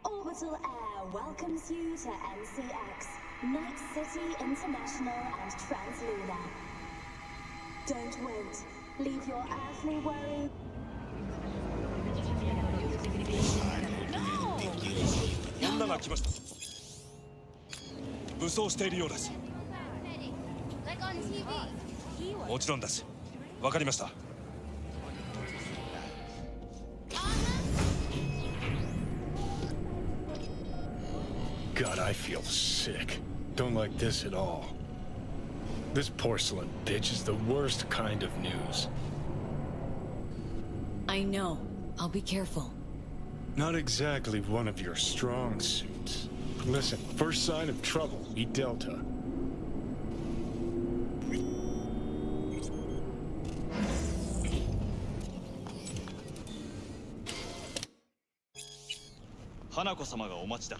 Orbital Air welcomes you to NCX, Night City International and Translunar. Don't wait. Leave your earthly worry. 女が来ました。武装しているようです。もちろんです。わかりました。God, I feel sick. Don't like this at all. This porcelain bitch is the worst kind of news. I know. I'll be careful. Not exactly one of your strong suits. Listen, first sign of trouble, meet Delta.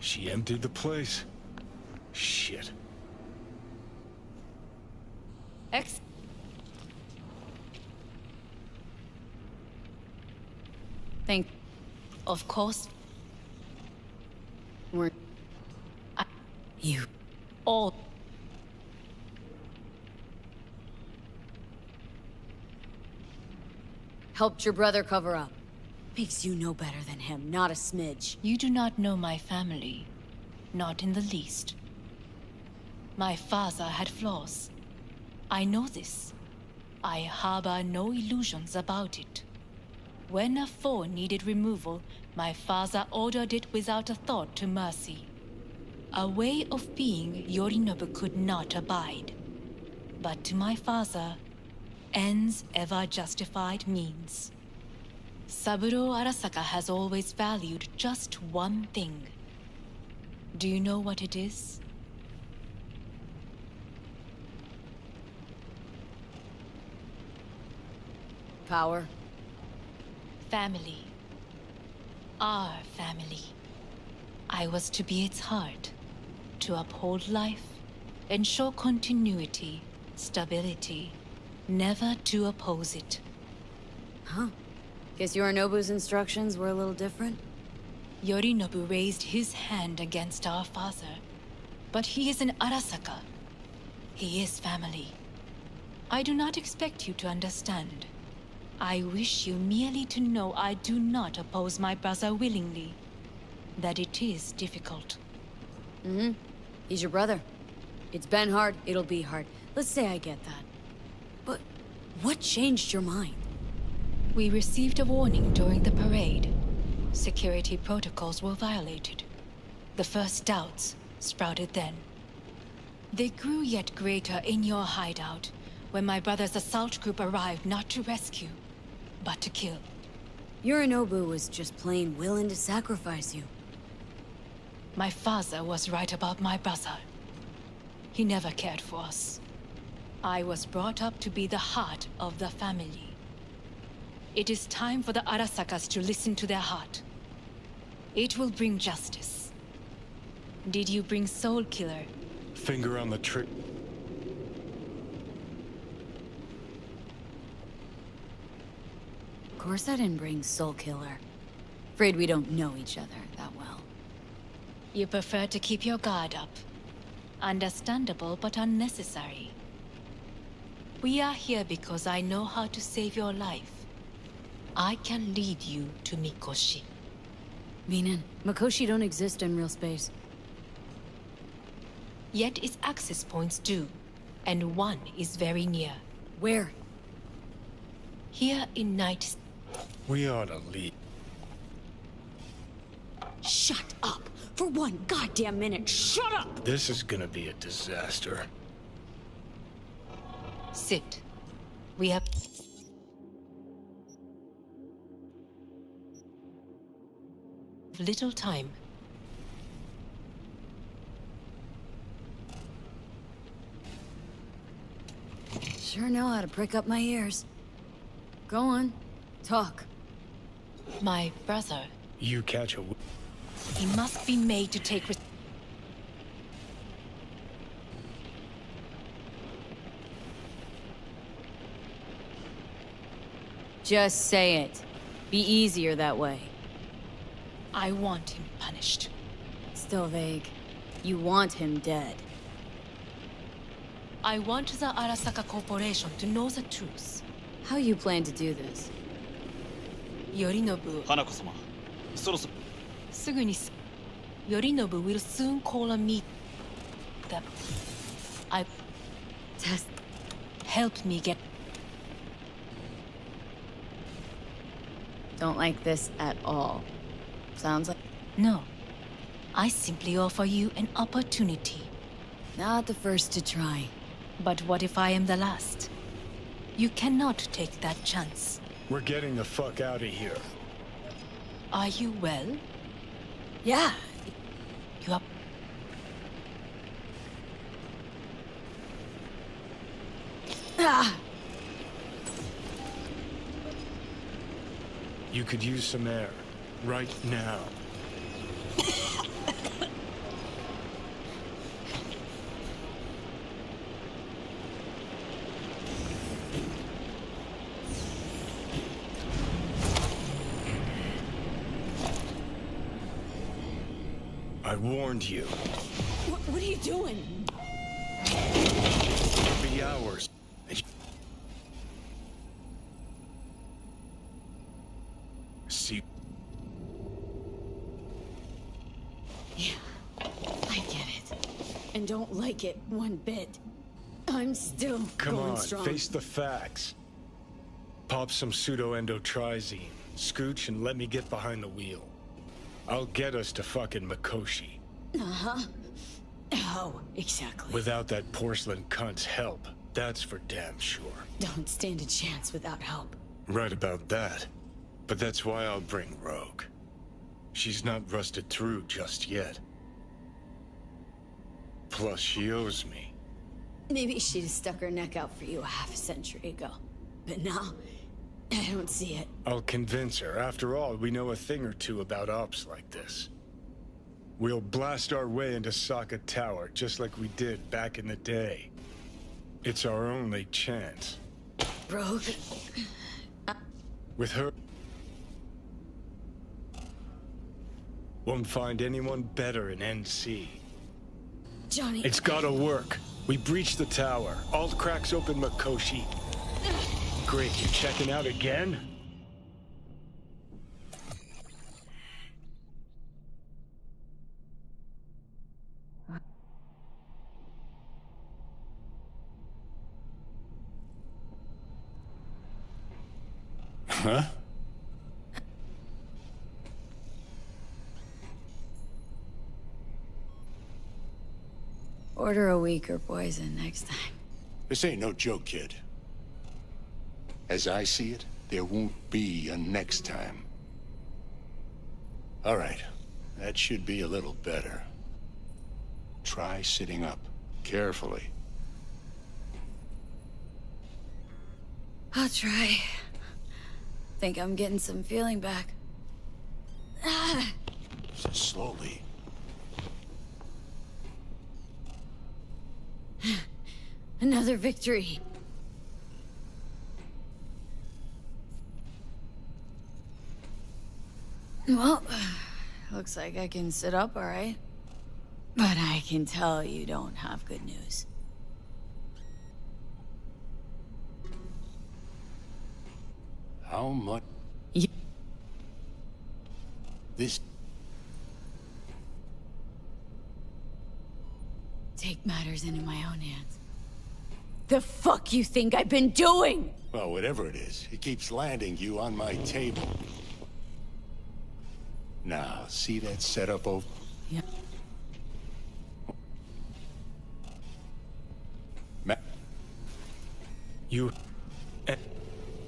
She emptied the place. Shit. Of course. You all helped your brother cover up. Makes you no better than him, not a smidge. You do not know my family. Not in the least. My father had flaws. I know this. I harbor no illusions about it. When a foe needed removal, my father ordered it without a thought to mercy. A way of being Yorinobu could not abide. But to my father, ends ever justified means. Saburo Arasaka has always valued just one thing. Do you know what it is? Power. Family. Our family. I was to be its heart, to uphold life, ensure continuity, stability, never to oppose it. Huh. Guess Yorinobu's instructions were a little different? Yorinobu raised his hand against our father, but he is an Arasaka. He is family. I do not expect you to understand. I wish you merely to know I do not oppose my brother willingly. That it is difficult. Mm-hmm. He's your brother. It's been hard, it'll be hard. Let's say I get that. But what changed your mind? We received a warning during the parade. Security protocols were violated. The first doubts sprouted then. They grew yet greater in your hideout, when my brother's assault group arrived not to rescue, but to kill. Yorinobu was just plain willing to sacrifice you. My father was right about my brother. He never cared for us. I was brought up to be the heart of the family. It is time for the Arasakas to listen to their heart. It will bring justice. Did you bring Soul Killer? Finger on the trick. Of course I didn't bring Soul Killer. Afraid we don't know each other that well. You prefer to keep your guard up. Understandable but unnecessary. We are here because I know how to save your life. I can lead you to Mikoshi. Meaning, Mikoshi don't exist in real space. Yet its access points do, and one is very near. Where? Here in Night. We ought to leave. Shut up! For one goddamn minute, shut up! This is gonna be a disaster. Sit. We have. Little time. Sure know how to prick up my ears. Go on, talk. My brother. You catch a... He must be made to take Just say it. Be easier that way. I want him punished. Still vague. You want him dead. I want the Arasaka Corporation to know the truth. How you plan to do this? Yorinobu. 花子様、そろそろ Yorinobu will soon call a meet. I Test. help me get. Don't like this at all. Sounds like... No. I simply offer you an opportunity. Not the first to try. But what if I am the last? You cannot take that chance. We're getting the fuck out of here. Are you well? Yeah. You are. Ah! You could use some air. Right now. I warned you. What are you doing? It'll be hours. See. Yeah, I get it. And don't like it one bit. I'm still Come going on, strong. face the facts. Pop some pseudo-endotrizine, scooch, and let me get behind the wheel. I'll get us to fucking Mikoshi. Uh-huh. How exactly? Without that porcelain cunt's help, that's for damn sure. Don't stand a chance without help. Right about that. But that's why I'll bring Rogue. She's not rusted through just yet. Plus, she owes me. Maybe she'd have stuck her neck out for you half a century ago. But now, I don't see it. I'll convince her. After all, we know a thing or two about ops like this. We'll blast our way into Sokka Tower, just like we did back in the day. It's our only chance. Rogue? With her... Won't find anyone better in NC. Johnny... It's gotta work. We breach the tower. Alt cracks open Mikoshi. Great, you checking out again? Huh? Order a weaker poison next time. This ain't no joke, kid. As I see it, there won't be a next time. All right, that should be a little better. Try sitting up, carefully. I'll try. Think I'm getting some feeling back. Ah! Slowly. Another victory. Well, looks like I can sit up, all right? But I can tell you don't have good news. How much? You- This... Take matters into my own hands. The fuck you think I've been doing? Well, whatever it is, it keeps landing you on my table. Now, see that setup over? Yeah. You...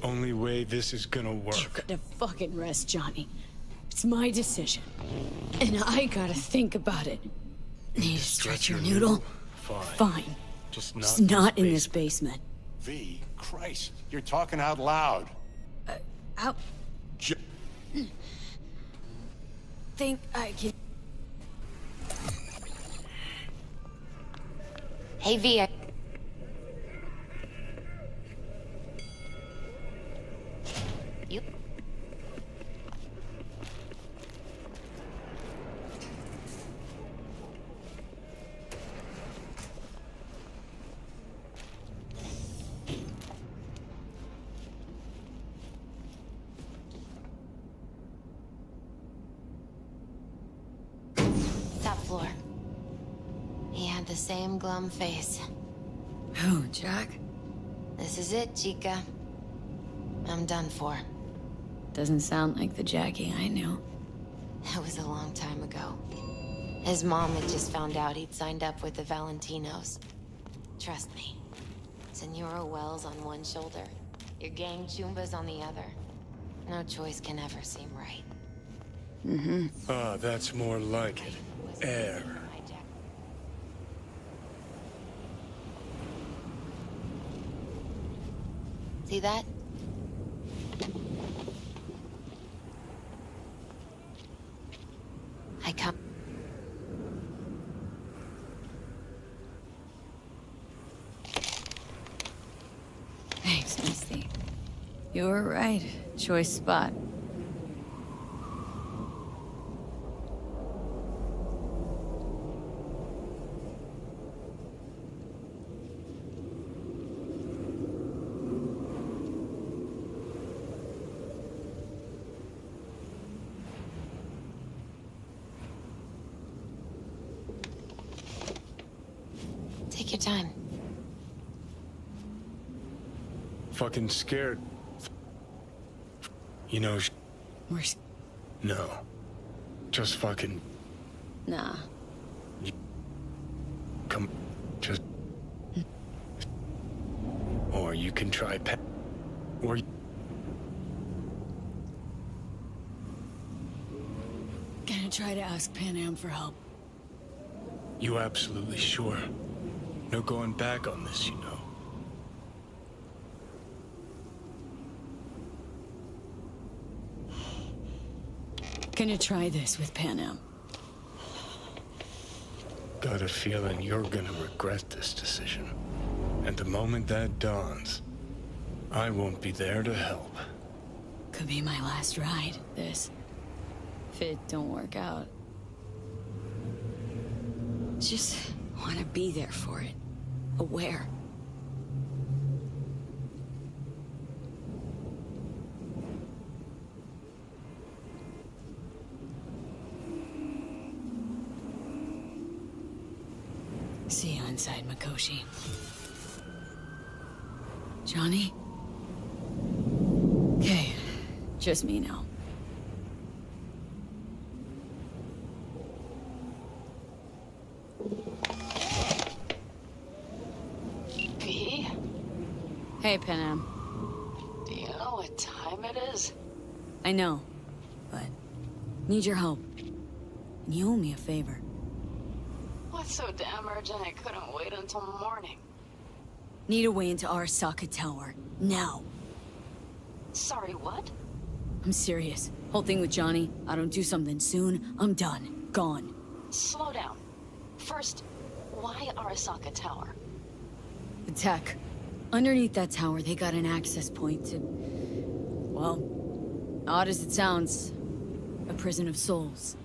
Only way this is gonna You work. gotta fucking rest, Johnny. It's my decision. And I gotta think about it. Need to stretch your noodle? Fine. Just It's not in this basement. V, Christ, you're talking out loud. I J think I can... Hey, V. You. Top floor. He had the same glum face. Who, Jack? This is it, Chica. I'm done for. Doesn't sound like the Jackie I knew. That was a long time ago. His mom had just found out he'd signed up with the Valentinos. Trust me. Senora Wells on one shoulder, your gang Chumbas on the other. No choice can ever seem right. Ah, that's more like it. Air. See that? I come. Thanks, Misty. You were right. Choice spot. Take your time. Fucking scared. You know, We're... no. Just fucking Nah. come. Just. Or you can try or Gonna try to ask Pan Am for help. you absolutely sure? No going back on this, you know. Gonna try this with Pan Am. Got a feeling you're gonna regret this decision. And the moment that dawns, I won't be there to help. Could be my last ride, this. If it don't work out. Just wanna be there for it. Aware. See you inside, Mikoshi. Johnny? Okay, just me now. V? Hey, Pan Am. Do you know what time it is? I know, but need your help. And you owe me a favor. What's so damn urgent I couldn't wait until morning? Need a way into Arasaka Tower. Now. Sorry, what? I'm serious. Whole thing with Johnny, I don't do something soon, I'm done. Gone. Slow down. First, why Arasaka Tower? The tech. Underneath that tower, they got an access point to... well, odd as it sounds, a prison of souls.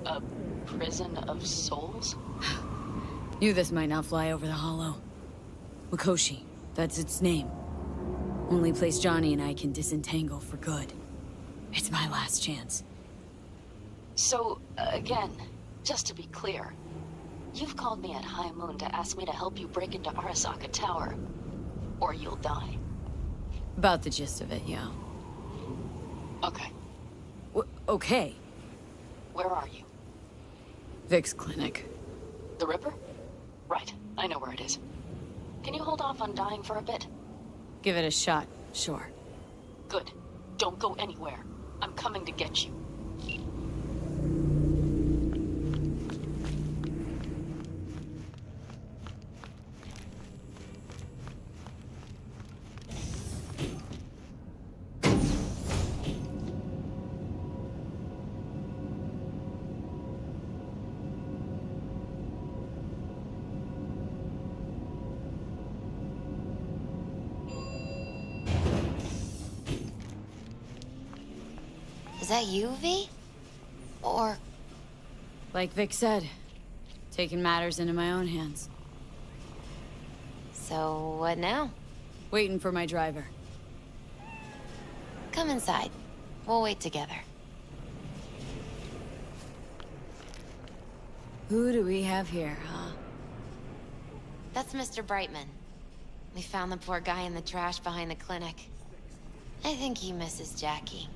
A prison of souls? Knew this might not fly over the hollow. Mikoshi, that's its name. Only place Johnny and I can disentangle for good. It's my last chance. So, again, just to be clear, You've called me at High Moon to ask me to help you break into Arasaka Tower. Or you'll die. About the gist of it, yeah. Okay. Okay. Where are you? Vic's clinic. The Ripper? Right. I know where it is. Can you hold off on dying for a bit? Give it a shot, sure. Good. Don't go anywhere. I'm coming to get you. Is that you, V? Or... Like Vic said, taking matters into my own hands. So, what now? Waiting for my driver. Come inside. We'll wait together. Who do we have here, huh? That's Mr. Brightman. We found the poor guy in the trash behind the clinic. I think he misses Jackie.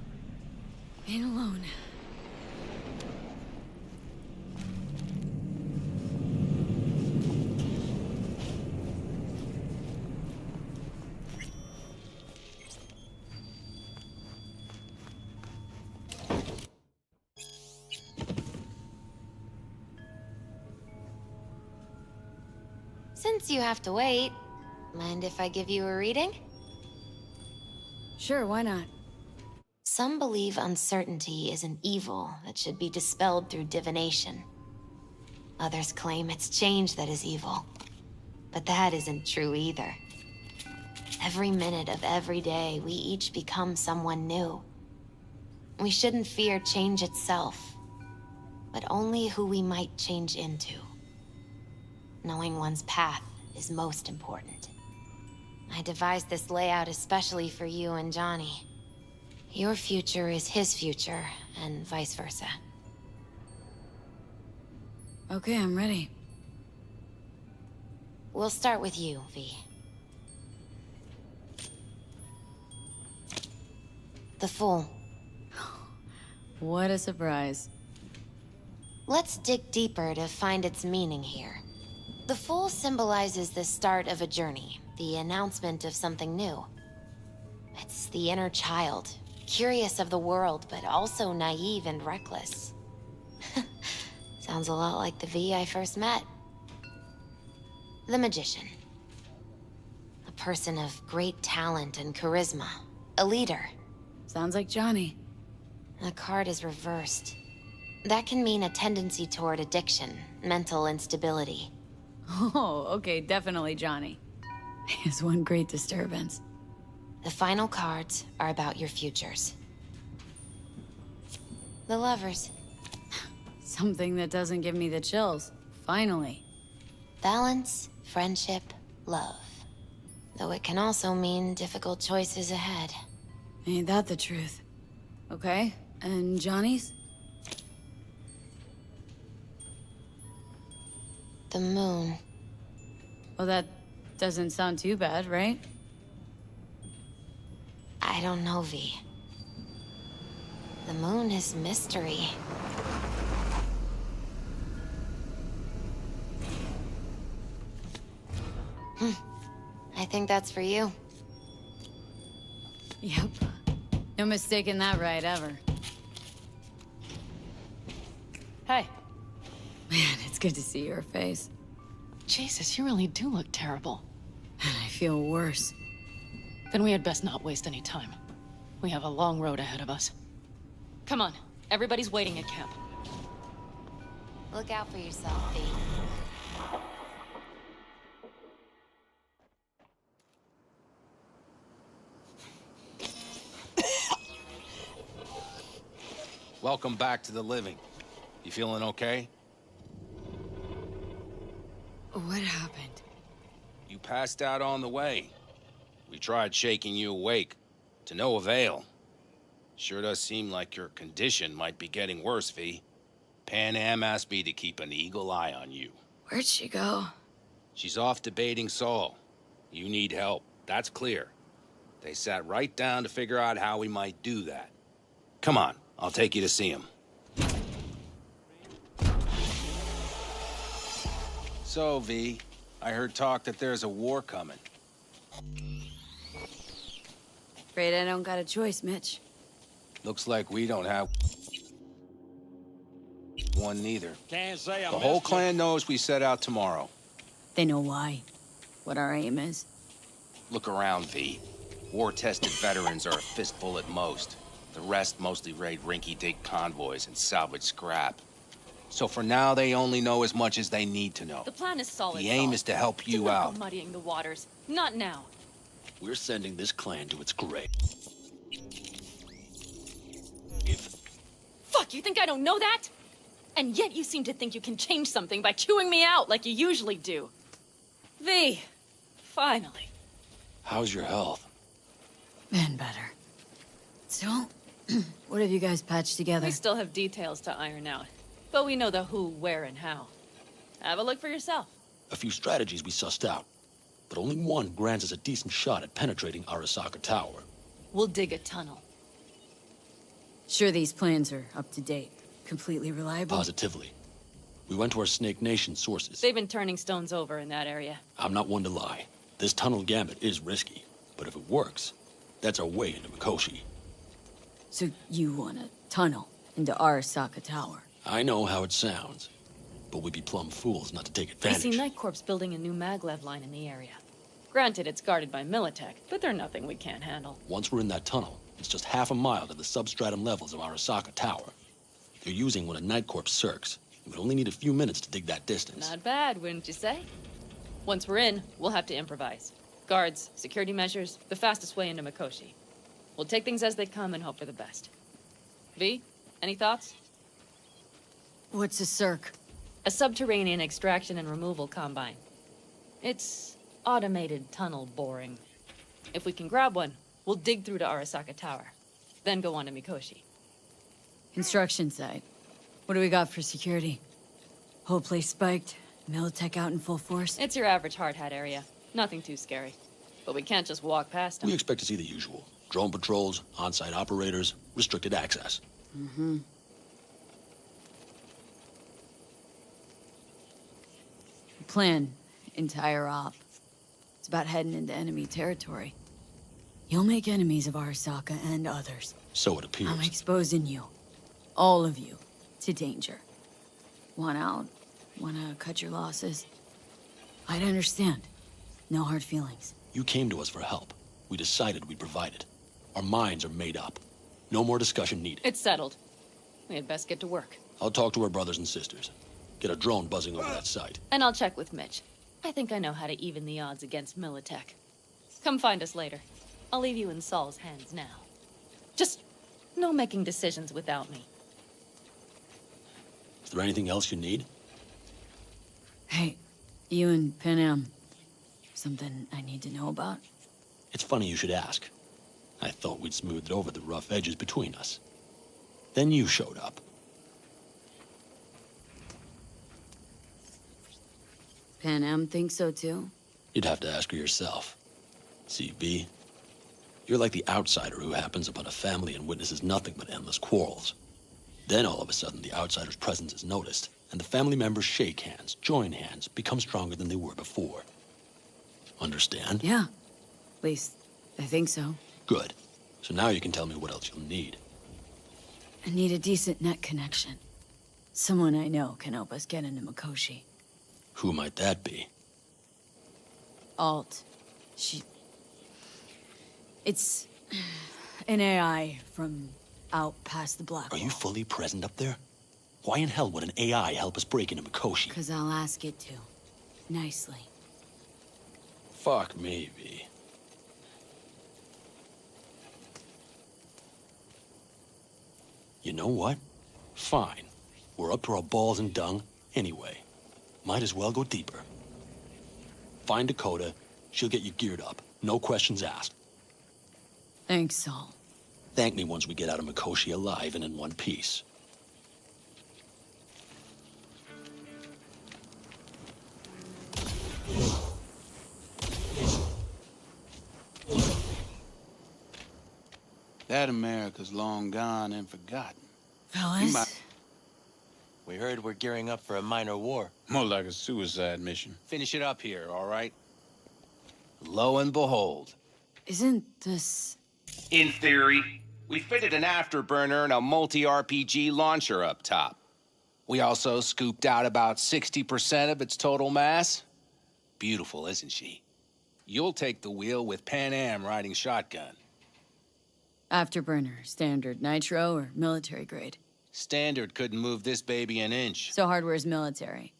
Ain't alone. Since you have to wait, mind if I give you a reading? Sure, why not? Some believe uncertainty is an evil that should be dispelled through divination. Others claim it's change that is evil. But that isn't true either. Every minute of every day, we each become someone new. We shouldn't fear change itself, but only who we might change into. Knowing one's path is most important. I devised this layout especially for you and Johnny. Your future is his future, and vice versa. Okay, I'm ready. We'll start with you, V. The Fool. What a surprise. Let's dig deeper to find its meaning here. The Fool symbolizes the start of a journey, the announcement of something new. It's the inner child, curious of the world, but also naive and reckless. Sounds a lot like the V I first met. The Magician. A person of great talent and charisma. A leader. Sounds like Johnny. The card is reversed. That can mean a tendency toward addiction, mental instability. Oh, okay, definitely Johnny. Is one great disturbance. The final cards are about your futures. The Lovers. Something that doesn't give me the chills. Finally. Balance, friendship, love. Though it can also mean difficult choices ahead. Ain't that the truth? Okay, and Johnny's? The Moon. Well, that doesn't sound too bad, right? I don't know, V. The Moon is mystery. I think that's for you. Yep. No mistaking that right, ever. Hey. Man, it's good to see your face. Jesus, you really do look terrible. And I feel worse. Then we had best not waste any time. We have a long road ahead of us. Come on, everybody's waiting at camp. Look out for yourself, V. Welcome back to the living. You feeling okay? What happened? You passed out on the way. We tried shaking you awake, to no avail. Sure does seem like your condition might be getting worse, V. Pan Am asked me to keep an eagle eye on you. Where'd she go? She's off debating Saul. You need help. That's clear. They sat right down to figure out how we might do that. Come on, I'll take you to see him. So, V, I heard talk that there's a war coming. Afraid I don't got a choice, Mitch. Looks like we don't have one neither. Can't say I The whole missed you. clan knows we set out tomorrow. They know why. What our aim is. Look around, V. War-tested veterans are a fistful at most. The rest mostly raid rinky-dink convoys and salvage scrap. So for now, they only know as much as they need to know. The plan is solid. The aim Saul. is to help Do you not out. go muddying the waters. Not now. We're sending this clan to its grave. Fuck, you think I don't know that? And yet you seem to think you can change something by chewing me out like you usually do. V, finally. How's your health? Been better. So, what have you guys patched together? We still have details to iron out, but we know the who, where, and how. Have a look for yourself. A few strategies we sussed out, but only one grants us a decent shot at penetrating Arasaka Tower. We'll dig a tunnel. Sure these plans are up to date. Completely reliable? Positively. We went to our Snake Nation sources. They've been turning stones over in that area. I'm not one to lie. This tunnel gambit is risky, but if it works, that's our way into Mikoshi. So you want a tunnel into Arasaka Tower? I know how it sounds, but we'd be plumb fools not to take I advantage. see Night Corps building a new maglev line in the area. Granted, it's guarded by Militech, but they're nothing we can't handle. Once we're in that tunnel, it's just half a mile to the substratum levels of Arasaka Tower. They're using one of Night Corps circs. We would only need a few minutes to dig that distance. Not bad, wouldn't you say? Once we're in, we'll have to improvise. Guards, security measures, the fastest way into Mikoshi. We'll take things as they come and hope for the best. V, any thoughts? What's a circ? A subterranean extraction and removal combine. It's automated tunnel boring. If we can grab one, we'll dig through to Arasaka Tower, then go on to Mikoshi. Construction site. What do we got for security? Whole place spiked, Militech out in full force? It's your average hard hat area. Nothing too scary. But we can't just walk past them. We expect to see the usual. Drone patrols, on-site operators, restricted access. Mm-hmm. Plan, entire op. It's about heading into enemy territory. You'll make enemies of Arasaka and others. So it appears. I'm exposing you. All of you. To danger. Want out? Wanna cut your losses? I'd understand. No hard feelings. You came to us for help. We decided we'd provide it. Our minds are made up. No more discussion needed. It's settled. We had best get to work. I'll talk to our brothers and sisters. Get a drone buzzing over that site. And I'll check with Mitch. I think I know how to even the odds against Militech. Come find us later. I'll leave you in Saul's hands now. Just no making decisions without me. Is there anything else you need? Hey, you and Panam. Something I need to know about? It's funny you should ask. I thought we'd smoothed over the rough edges between us. Then you showed up. Panam thinks so too? You'd have to ask her yourself. See, V, you're like the outsider who happens upon a family and witnesses nothing but endless quarrels. Then all of a sudden the outsider's presence is noticed, and the family members shake hands, join hands, become stronger than they were before. Understand? Yeah. At least, I think so. Good. So now you can tell me what else you'll need. I need a decent net connection. Someone I know can help us get into Mikoshi. Who might that be? Alt. It's an AI from out past the black Are wall. you fully present up there? Why in hell would an AI help us break into Mikoshi? 'Cause I'll ask it to. Nicely. Fuck me, V. You know what? Fine. We're up to our balls in dung anyway. Might as well go deeper. Find Dakota. She'll get you geared up. No questions asked. Thanks, Saul. Thank me once we get out of Mikoshi alive and in one piece. That America's long gone and forgotten. Fellas? We heard we're gearing up for a minor war. More like a suicide mission. Finish it up here, all right? Lo and behold. Isn't this... In theory, we fitted an afterburner and a multi-RPG launcher up top. We also scooped out about 60% of its total mass. Beautiful, isn't she? You'll take the wheel with Pan Am riding shotgun. Afterburner, standard nitro, or military grade? Standard couldn't move this baby an inch. So hardware's military.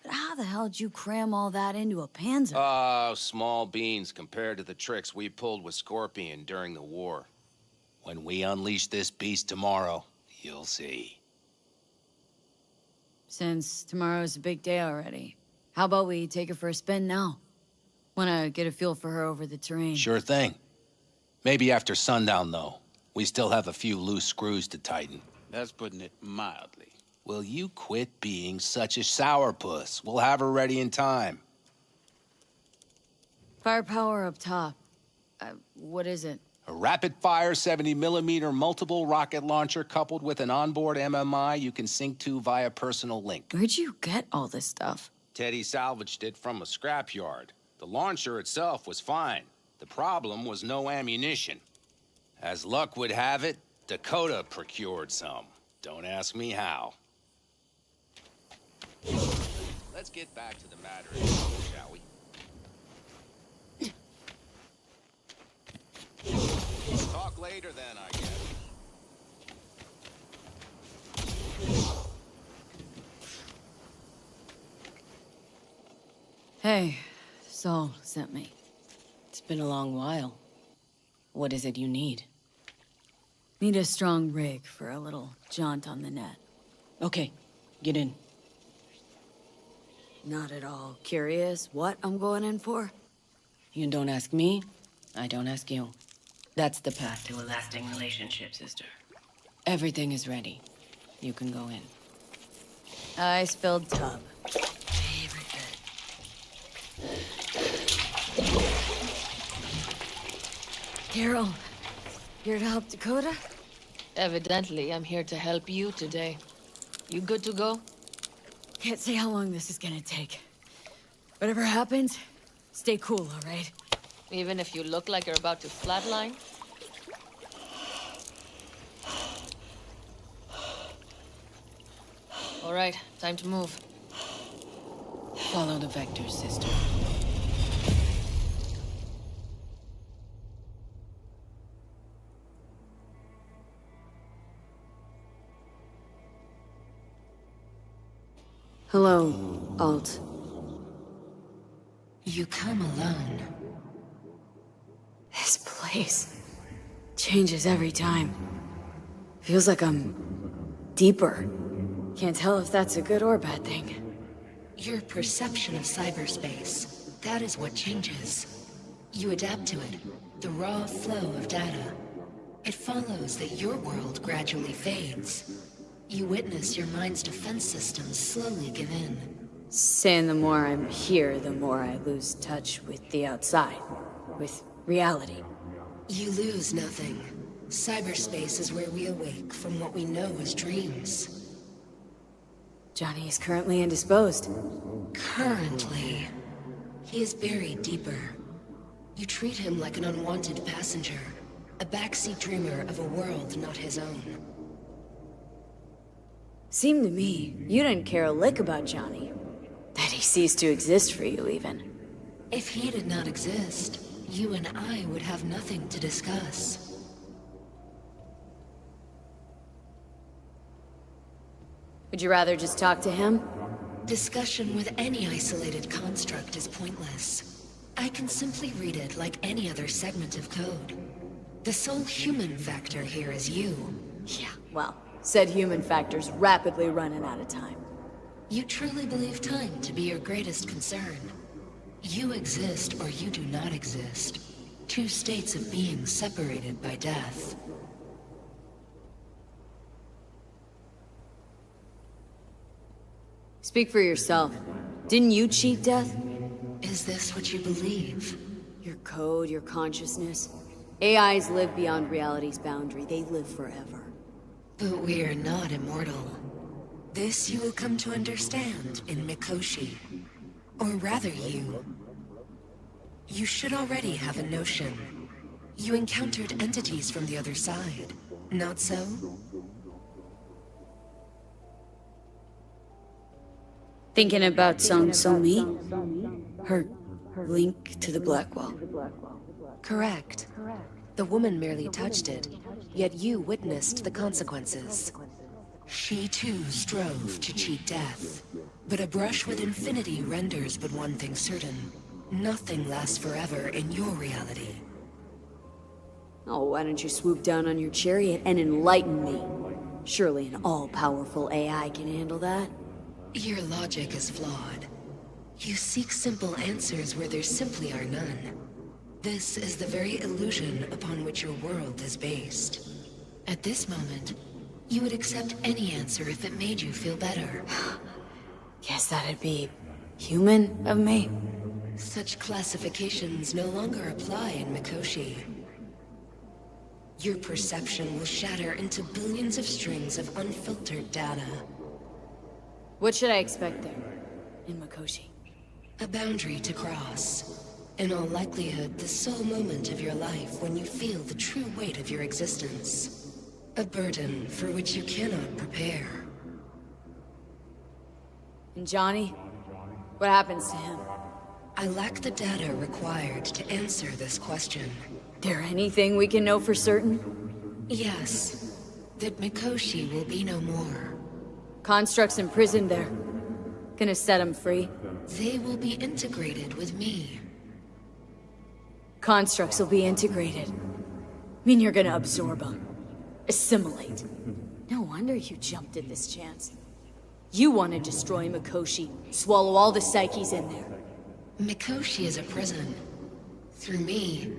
But how the hell did you cram all that into a Panzer? Oh, small beans compared to the tricks we pulled with Scorpion during the war. When we unleash this beast tomorrow, you'll see. Since tomorrow's a big day already, how about we take her for a spin now? Wanna get a feel for her over the terrain. Sure thing. Maybe after sundown, though. We still have a few loose screws to tighten. That's putting it mildly. Will you quit being such a sourpuss? We'll have her ready in time. Firepower up top. What is it? A rapid-fire 70mm multiple rocket launcher coupled with an onboard MMI you can sync to via personal link. Where'd you get all this stuff? Teddy salvaged it from a scrapyard. The launcher itself was fine. The problem was no ammunition. As luck would have it, Dakota procured some. Don't ask me how. Let's get back to the matter, shall we? Talk later then, I guess. Hey, Saul sent me. It's been a long while. What is it you need? Need a strong rig for a little jaunt on the net. Okay, get in. Not at all curious what I'm going in for? You don't ask me, I don't ask you. That's the path to a lasting relationship, sister. Everything is ready. You can go in. Ice-filled tub. Favorite bit. Carol, here to help Dakota? Evidently, I'm here to help you today. You good to go? Can't say how long this is gonna take. Whatever happens, stay cool, all right? Even if you look like you're about to flatline? All right, time to move. Follow the vectors, sister. Hello, Alt. You come alone. This place changes every time. Feels like I'm deeper. Can't tell if that's a good or bad thing. Your perception of cyberspace, that is what changes. You adapt to it, the raw flow of data. It follows that your world gradually fades. You witness your mind's defense systems slowly give in. Saying the more I'm here, the more I lose touch with the outside. With reality. You lose nothing. Cyberspace is where we awake from what we know as dreams. Johnny is currently indisposed. Currently. He is buried deeper. You treat him like an unwanted passenger. A backseat dreamer of a world not his own. Seemed to me, you didn't care a lick about Johnny. That he ceased to exist for you, even. If he did not exist, you and I would have nothing to discuss. Would you rather just talk to him? Discussion with any isolated construct is pointless. I can simply read it like any other segment of code. The sole human factor here is you. Yeah, well, said human factor's rapidly running out of time. You truly believe time to be your greatest concern. You exist or you do not exist. Two states of being separated by death. Speak for yourself. Didn't you cheat death? Is this what you believe? Your code, your consciousness. AIs live beyond reality's boundary. They live forever. But we are not immortal. This you will come to understand in Mikoshi. Or rather you. You should already have a notion. You encountered entities from the other side, not so? Thinking about Song So-mi? Her link to the Black Wall? Correct. The woman merely touched it, yet you witnessed the consequences. She too strove to cheat death. But a brush with infinity renders but one thing certain. Nothing lasts forever in your reality. Oh, why don't you swoop down on your chariot and enlighten me? Surely an all-powerful AI can handle that. Your logic is flawed. You seek simple answers where there simply are none. This is the very illusion upon which your world is based. At this moment, you would accept any answer if it made you feel better. Guess that'd be human of me. Such classifications no longer apply in Mikoshi. Your perception will shatter into billions of strings of unfiltered data. What should I expect there, in Mikoshi? A boundary to cross. In all likelihood, the sole moment of your life when you feel the true weight of your existence. A burden for which you cannot prepare. And Johnny? What happens to him? I lack the data required to answer this question. There anything we can know for certain? Yes. That Mikoshi will be no more. Constructs imprisoned there. Gonna set him free? They will be integrated with me. Constructs will be integrated. Mean you're gonna absorb them. Assimilate. No wonder you jumped at this chance. You want to destroy Mikoshi, swallow all the psyches in there. Mikoshi is a prison. Through me,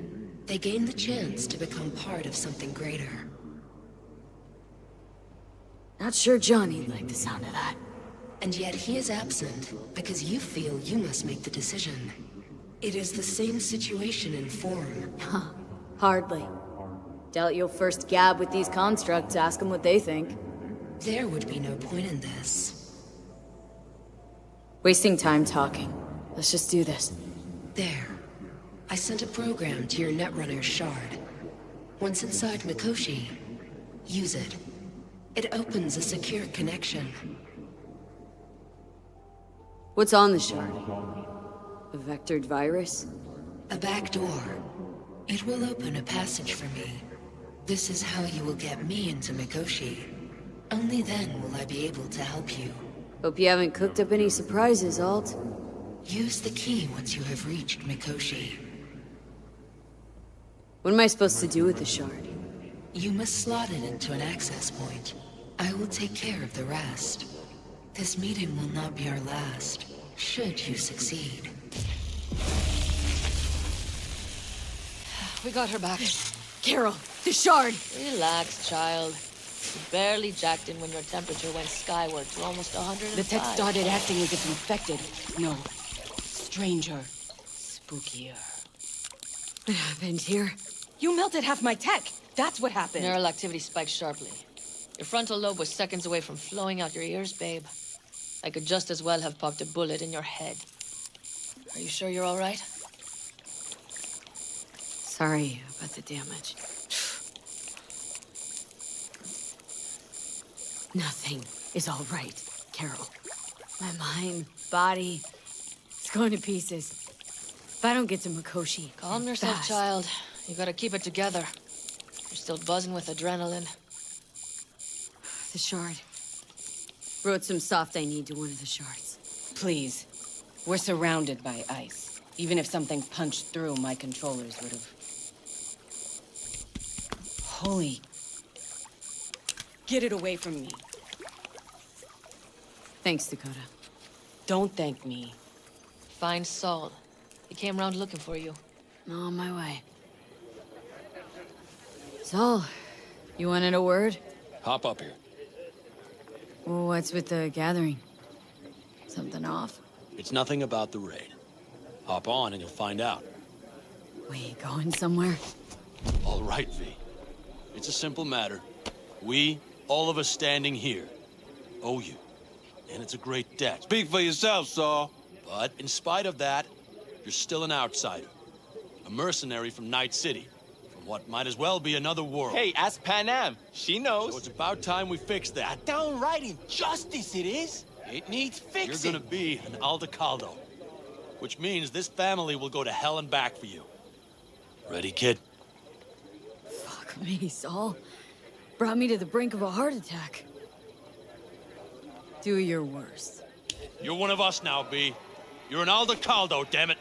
they gain the chance to become part of something greater. Not sure Johnny'd like the sound of that. And yet he is absent because you feel you must make the decision. It is the same situation in form. Huh. Hardly. Doubt you'll first gab with these constructs, ask them what they think. There would be no point in this. Wasting time talking. Let's just do this. There. I sent a program to your Netrunner's shard. Once inside Mikoshi, use it. It opens a secure connection. What's on the shard? A vectored virus? A back door. It will open a passage for me. This is how you will get me into Mikoshi. Only then will I be able to help you. Hope you haven't cooked up any surprises, Alt. Use the key once you have reached Mikoshi. What am I supposed to do with the shard? You must slot it into an access point. I will take care of the rest. This meeting will not be our last, should you succeed. We got her back. Carol, the shard! Relax, child. You barely jacked in when your temperature went skyward to almost 105. The tech started acting as if infected. No. Stranger. Spookier. What happened here? You melted half my tech! That's what happened! Neural activity spiked sharply. Your frontal lobe was seconds away from flowing out your ears, babe. I could just as well have popped a bullet in your head. Are you sure you're all right? Sorry about the damage. Nothing is all right, Carol. My mind, body, it's going to pieces. If I don't get to Mikoshi... Calm yourself, fast. child. You gotta keep it together. You're still buzzing with adrenaline. The shard. Wrote some soft I need to one of the shards. Please. We're surrounded by ice. Even if something punched through, my controllers would have... Holy... Get it away from me. Thanks, Dakota. Don't thank me. Find Saul. He came round looking for you. On my way. Saul, you wanted a word? Hop up here. What's with the gathering? Something off? It's nothing about the raid. Hop on and you'll find out. We going somewhere? All right, V. It's a simple matter. We, all of us standing here, owe you. And it's a great debt. Speak for yourself, Saul. But in spite of that, you're still an outsider. A mercenary from Night City. From what might as well be another world. Hey, ask Panam. She knows. So it's about time we fix that. Downright injustice it is. It needs fixing. You're gonna be an Aldecaldo. Which means this family will go to hell and back for you. Ready, kid? Fuck me, Saul. Brought me to the brink of a heart attack. Do your worst. You're one of us now, B. You're an Aldecaldo, damn it.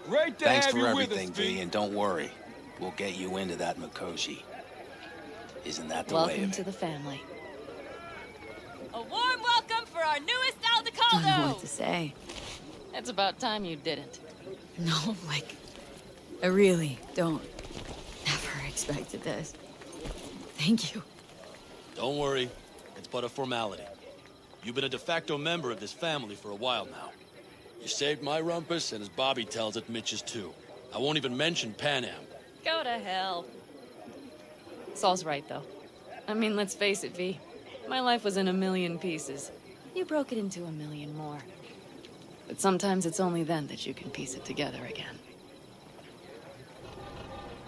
Great to Thanks have for you everything, with us, V, and don't worry. We'll get you into that Mikoshi. Isn't that the way Welcome of to it? the family. A warm welcome for our newest Don't know Aldecaldo! what to say. It's about time you didn't. No, like, I really don't. Never expected this. Thank you. Don't worry. It's but a formality. You've been a de facto member of this family for a while now. You saved my rumpus, and as Bobby tells it, Mitch's too. I won't even mention Panam. Go to hell. Saul's right, though. I mean, let's face it, V. My life was in a million pieces. You broke it into a million more. But sometimes it's only then that you can piece it together again.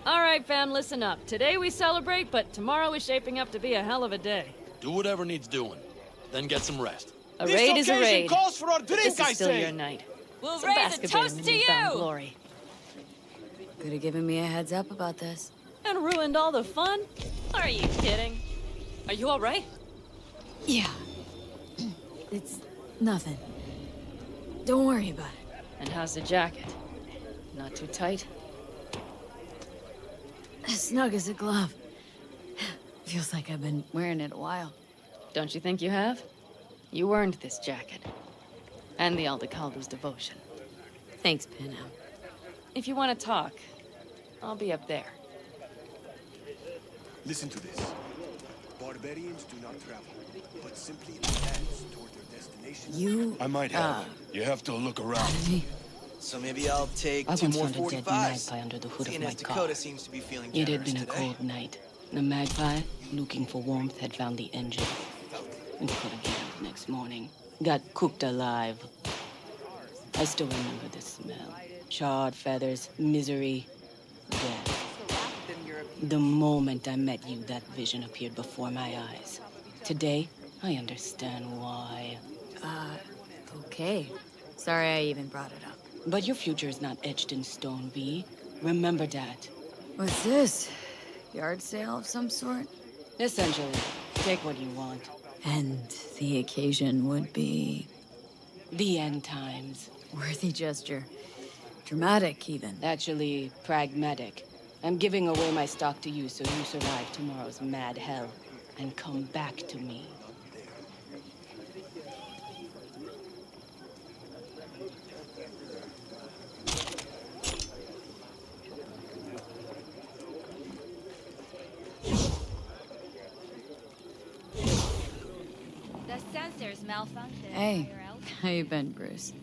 All right, fam, listen up. Today we celebrate, but tomorrow is shaping up to be a hell of a day. Do whatever needs doing, then get some rest. A raid is a raid. calls for our But drink, this I is still say. your night. We'll Some raise a basketball toast in to newfound you! glory. Could have given me a heads up about this. And ruined all the fun? Are you kidding? Are you all right? Yeah. It's nothing. Don't worry about it. And how's the jacket? Not too tight? As snug as a glove. Feels like I've been wearing it a while. Don't you think you have? You earned this jacket. And the Aldecaldo's devotion. Thanks, Panam. If you want to talk, I'll be up there. Listen to this. Barbarians do not travel, but simply advance toward their destination. You... I might have it. You have to look around. So maybe I'll take I two once more found a dead 45s. magpie under the hood Seeing of my as car. Dakota seems to be feeling It had generous been a today. cold night. The magpie, looking for warmth, had found the engine. And couldn't get out next morning. Got cooked alive. I still remember the smell. Charred feathers, misery, death. The moment I met you, that vision appeared before my eyes. Today, I understand why. Okay. Sorry I even brought it up. But your future is not etched in stone, V. Remember that. What's this? Yard sale of some sort? Essentially, take what you want. And the occasion would be... The end times. Worthy gesture. Dramatic, even. Actually, pragmatic. I'm giving away my stock to you so you survive tomorrow's mad hell and come back to me. The sensors malfunctioned. Hey, how you been, Bruce?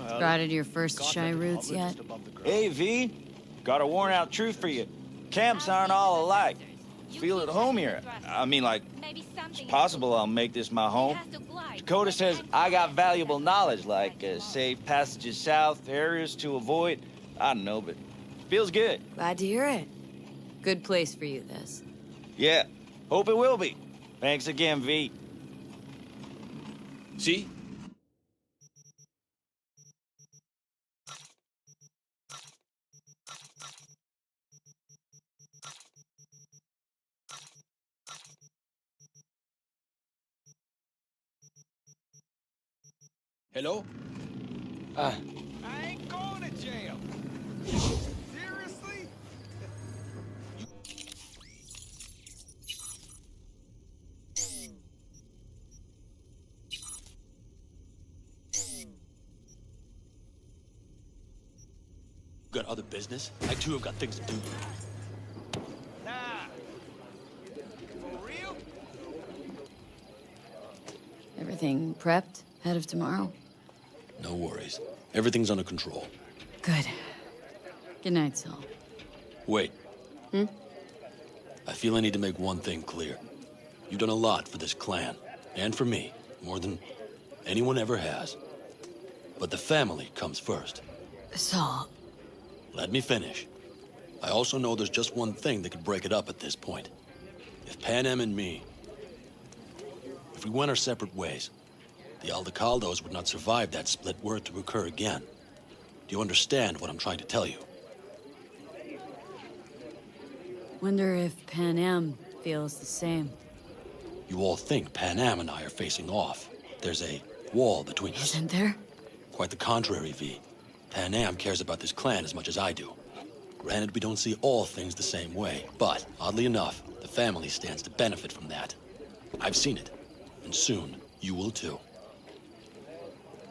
Spotted your first shy roots yet? Hey, V. Got a worn-out truth for you. Camps aren't all alike. Feel at home here. I mean, like, it's possible I'll make this my home. Dakota says I got valuable knowledge, like safe passages south, areas to avoid. I don't know, but feels good. Glad to hear it. Good place for you, this. Yeah, hope it will be. Thanks again, V. See? Hello? I ain't going to jail. Seriously? Got other business? I too have got things to do. Nah. For real? Everything prepped ahead of tomorrow? No worries. Everything's under control. Good. Good night, Saul. Wait. I feel I need to make one thing clear. You've done a lot for this clan, and for me, more than anyone ever has. But the family comes first. So... Let me finish. I also know there's just one thing that could break it up at this point. If Pan-Am and me... If we went our separate ways, the Aldecaldos would not survive that split were it to occur again. Do you understand what I'm trying to tell you? Wonder if Pan-Am feels the same. You all think Pan-Am and I are facing off. There's a wall between us. Isn't there? Quite the contrary, V. Pan-Am cares about this clan as much as I do. Granted, we don't see all things the same way, but, oddly enough, the family stands to benefit from that. I've seen it, and soon, you will too.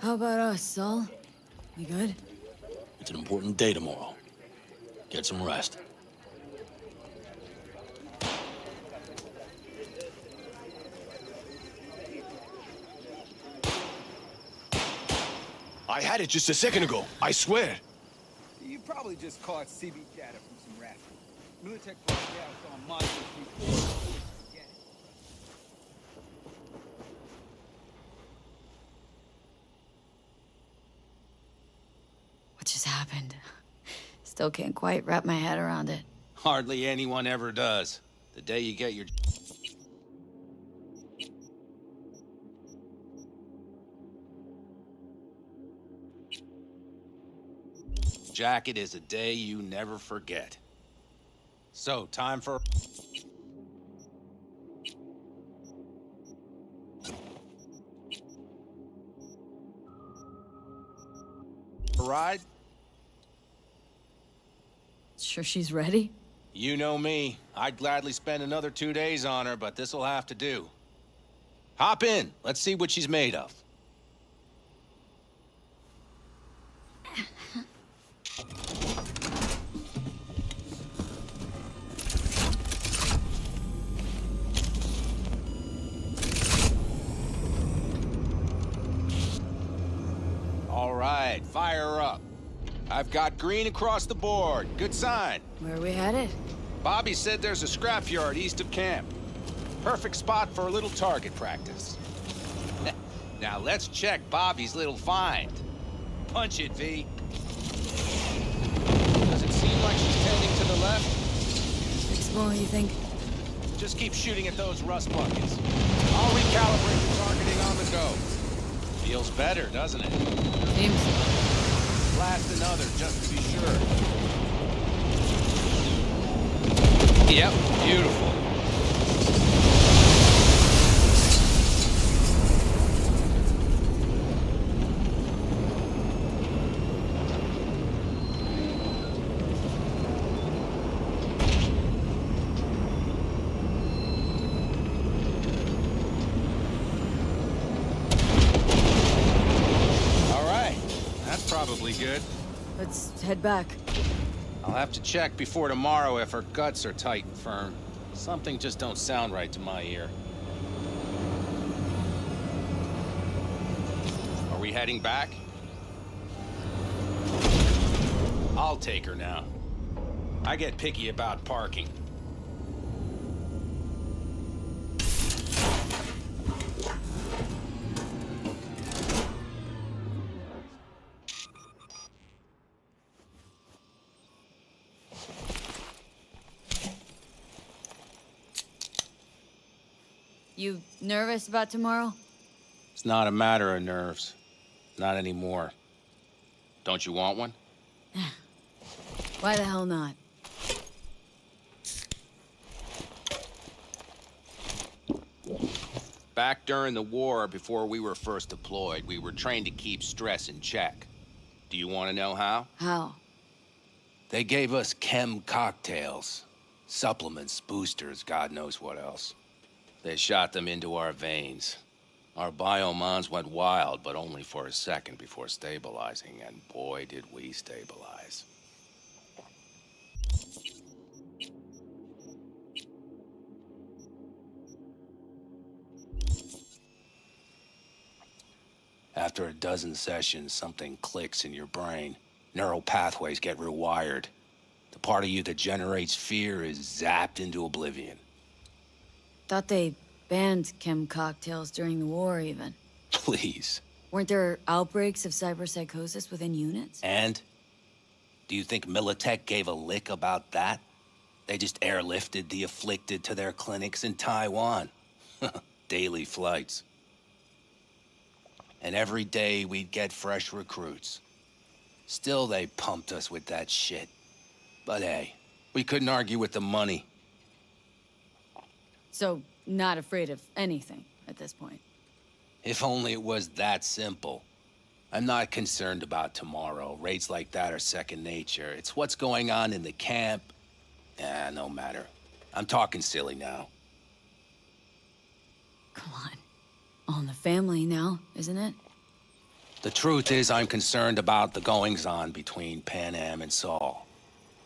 How about us, Saul? We good? It's an important day tomorrow. Get some rest. I had it just a second ago, I swear. You probably just caught CB data from some rat. Militech pointed out on Module 3. What just happened? Still can't quite wrap my head around it. Hardly anyone ever does. The day you get your... jacket is a day you never forget. So, time for... a ride? Sure she's ready? You know me. I'd gladly spend another 2 days on her, but this'll have to do. Hop in. Let's see what she's made of. All right, fire her up. I've got green across the board. Good sign. Where are we headed? Bobby said there's a scrapyard east of camp. Perfect spot for a little target practice. Now let's check Bobby's little find. Punch it, V. Does it seem like she's tending to the left? 6 more, you think? Just keep shooting at those rust buckets. I'll recalibrate the targeting on the go. Feels better, doesn't it? Seems so. Blast another, just to be sure. Yep, beautiful. Probably good. Let's head back. I'll have to check before tomorrow if her guts are tight and firm. Something just don't sound right to my ear. Are we heading back? I'll take her now. I get picky about parking. You nervous about tomorrow? It's not a matter of nerves. Not anymore. Don't you want one? Why the hell not? Back during the war, before we were first deployed, we were trained to keep stress in check. Do you want to know how? How? They gave us chem cocktails. Supplements, boosters, God knows what else. They shot them into our veins. Our biomons went wild, but only for a second before stabilizing, and boy, did we stabilize. After a dozen sessions, something clicks in your brain. Neural pathways get rewired. The part of you that generates fear is zapped into oblivion. Thought they banned chem cocktails during the war, even. Please. Weren't there outbreaks of cyberpsychosis within units? And? Do you think Militech gave a lick about that? They just airlifted the afflicted to their clinics in Taiwan. Daily flights. And every day we'd get fresh recruits. Still, they pumped us with that shit. But hey, we couldn't argue with the money. So, not afraid of anything at this point. If only it was that simple. I'm not concerned about tomorrow. Raids like that are second nature. It's what's going on in the camp. No matter. I'm talking silly now. Come on. All in the family now, isn't it? The truth is, I'm concerned about the goings-on between Pan Am and Saul.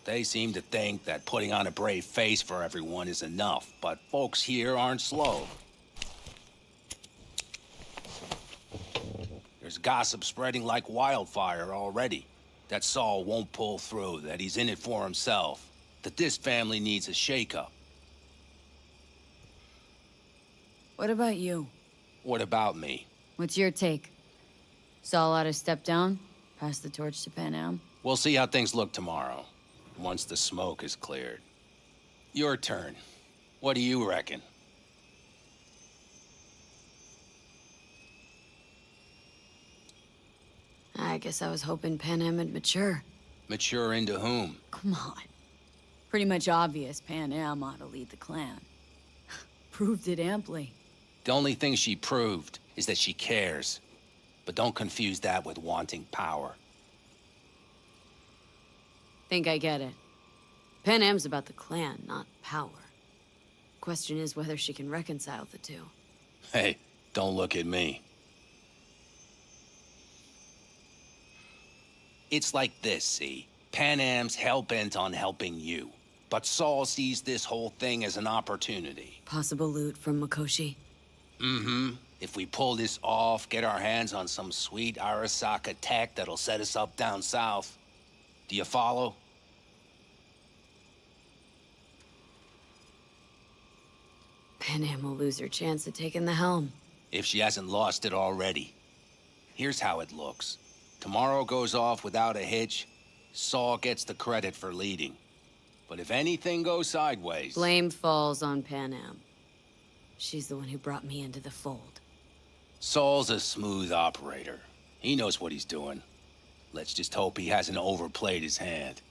They seem to think that putting on a brave face for everyone is enough, but folks here aren't slow. There's gossip spreading like wildfire already. That Saul won't pull through, that he's in it for himself, that this family needs a shakeup. What about you? What about me? What's your take? Saul ought to step down? Pass the torch to Pan Am? We'll see how things look tomorrow, once the smoke is cleared. Your turn. What do you reckon? I guess I was hoping Pan Am would mature. Mature into whom? Come on. Pretty much obvious Pan Am ought to lead the clan. Proved it amply. The only thing she proved is that she cares. But don't confuse that with wanting power. Think I get it. Pan Am's about the clan, not power. Question is whether she can reconcile the two. Hey, don't look at me. It's like this, see? Pan Am's hell-bent on helping you. But Saul sees this whole thing as an opportunity. Possible loot from Mikoshi. Mm-hmm. If we pull this off, get our hands on some sweet Arasaka tech that'll set us up down south. Do you follow? Pan Am will lose her chance at taking the helm. If she hasn't lost it already. Here's how it looks. Tomorrow goes off without a hitch. Saul gets the credit for leading. But if anything goes sideways... Blame falls on Pan Am. She's the one who brought me into the fold. Saul's a smooth operator. He knows what he's doing. Let's just hope he hasn't overplayed his hand.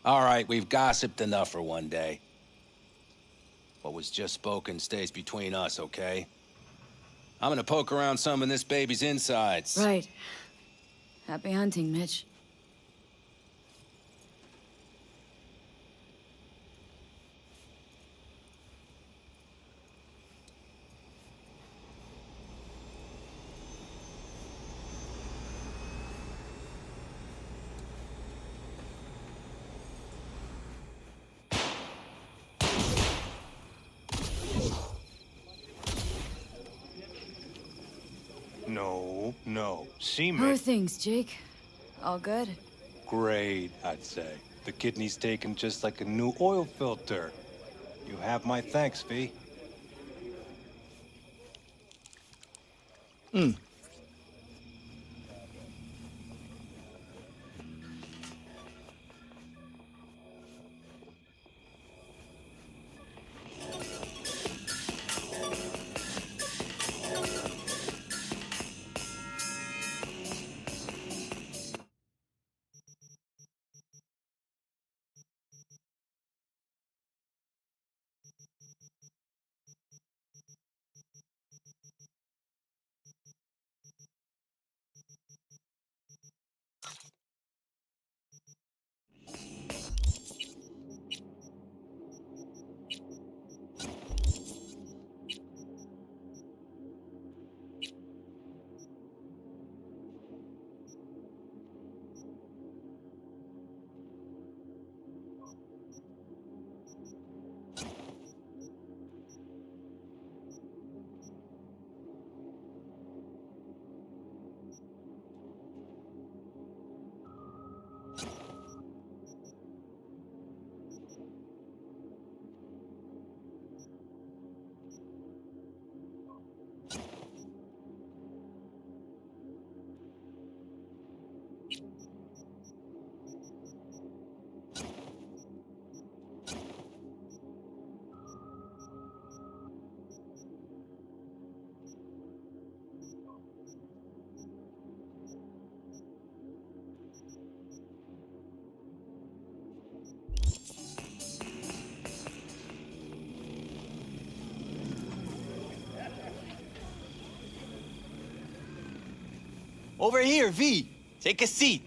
All right, we've gossiped enough for one day. What was just spoken stays between us, okay? I'm gonna poke around some of this baby's insides. Right. Happy hunting, Mitch. No. See me. How are things, Jake? All good? Great, I'd say. The kidney's taken just like a new oil filter. You have my thanks, V. Over here, V. Take a seat.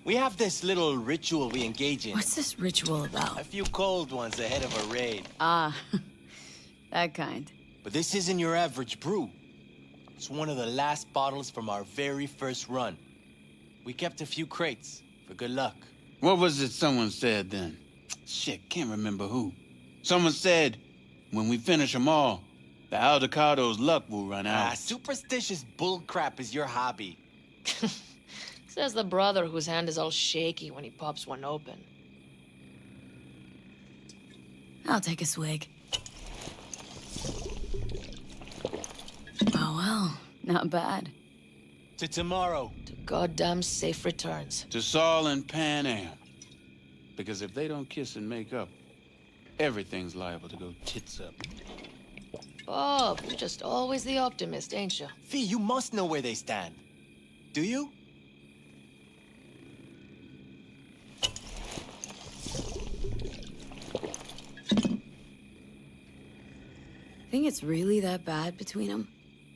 We have this little ritual we engage in. What's this ritual about? A few cold ones ahead of a raid. Ah, that kind. But this isn't your average brew. It's one of the last bottles from our very first run. We kept a few crates for good luck. What was it someone said then? Shit, can't remember who. Someone said, when we finish them all, the Aldecado's luck will run out. Superstitious bullcrap is your hobby. Says the brother whose hand is all shaky when he pops one open. I'll take a swig. Oh well, not bad. To tomorrow. To goddamn safe returns. To Saul and Pan Am. Because if they don't kiss and make up, everything's liable to go tits up. Bob, you're just always the optimist, ain't you? Fee, you must know where they stand. Do you? Think it's really that bad between them?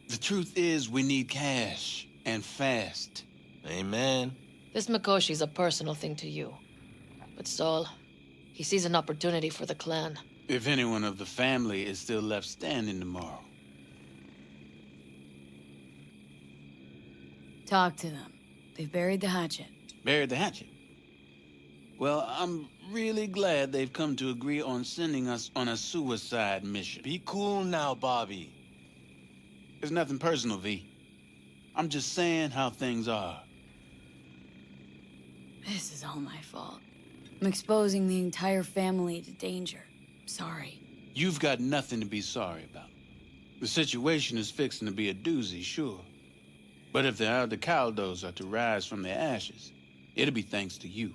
The truth is, we need cash, and fast. Amen. This Mikoshi's a personal thing to you. But Saul, he sees an opportunity for the clan. If anyone of the family is still left standing tomorrow. Talk to them. They've buried the hatchet. Buried the hatchet? Well, I'm really glad they've come to agree on sending us on a suicide mission. Be cool now, Bobby. It's nothing personal, V. I'm just saying how things are. This is all my fault. I'm exposing the entire family to danger. Sorry. You've got nothing to be sorry about. The situation is fixing to be a doozy, sure. But if the Aldecaldos are to rise from their ashes, it'll be thanks to you.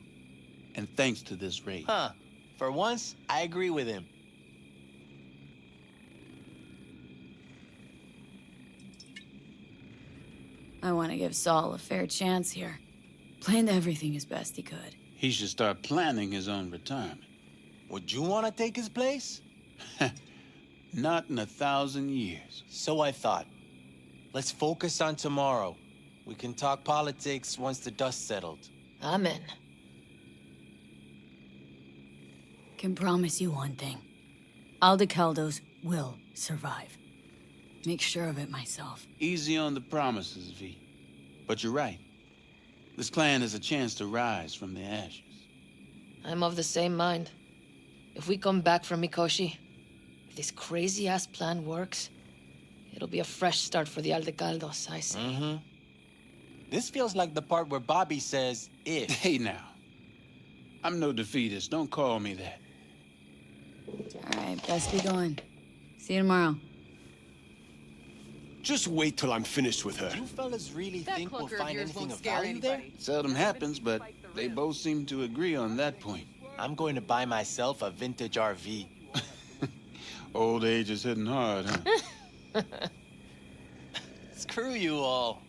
And thanks to this raid. Huh. For once, I agree with him. I want to give Saul a fair chance here. Planned everything as best he could. He should start planning his own retirement. Would you want to take his place? Not in 1,000 years. So I thought. Let's focus on tomorrow. We can talk politics once the dust settled. Amen. Can promise you one thing. Aldecaldos will survive. Make sure of it myself. Easy on the promises, V. But you're right. This clan has a chance to rise from the ashes. I'm of the same mind. If we come back from Mikoshi, if this crazy-ass plan works, it'll be a fresh start for the Aldecaldos, I say. Mm-hmm. This feels like the part where Bobby says, if. Hey, now. I'm no defeatist. Don't call me that. All right, best be going. See you tomorrow. Just wait till I'm finished with her. You fellas really think we'll find anything of value there? Seldom happens, but they both seem to agree on that point. I'm going to buy myself a vintage RV. Old age is hitting hard, huh? Screw you all.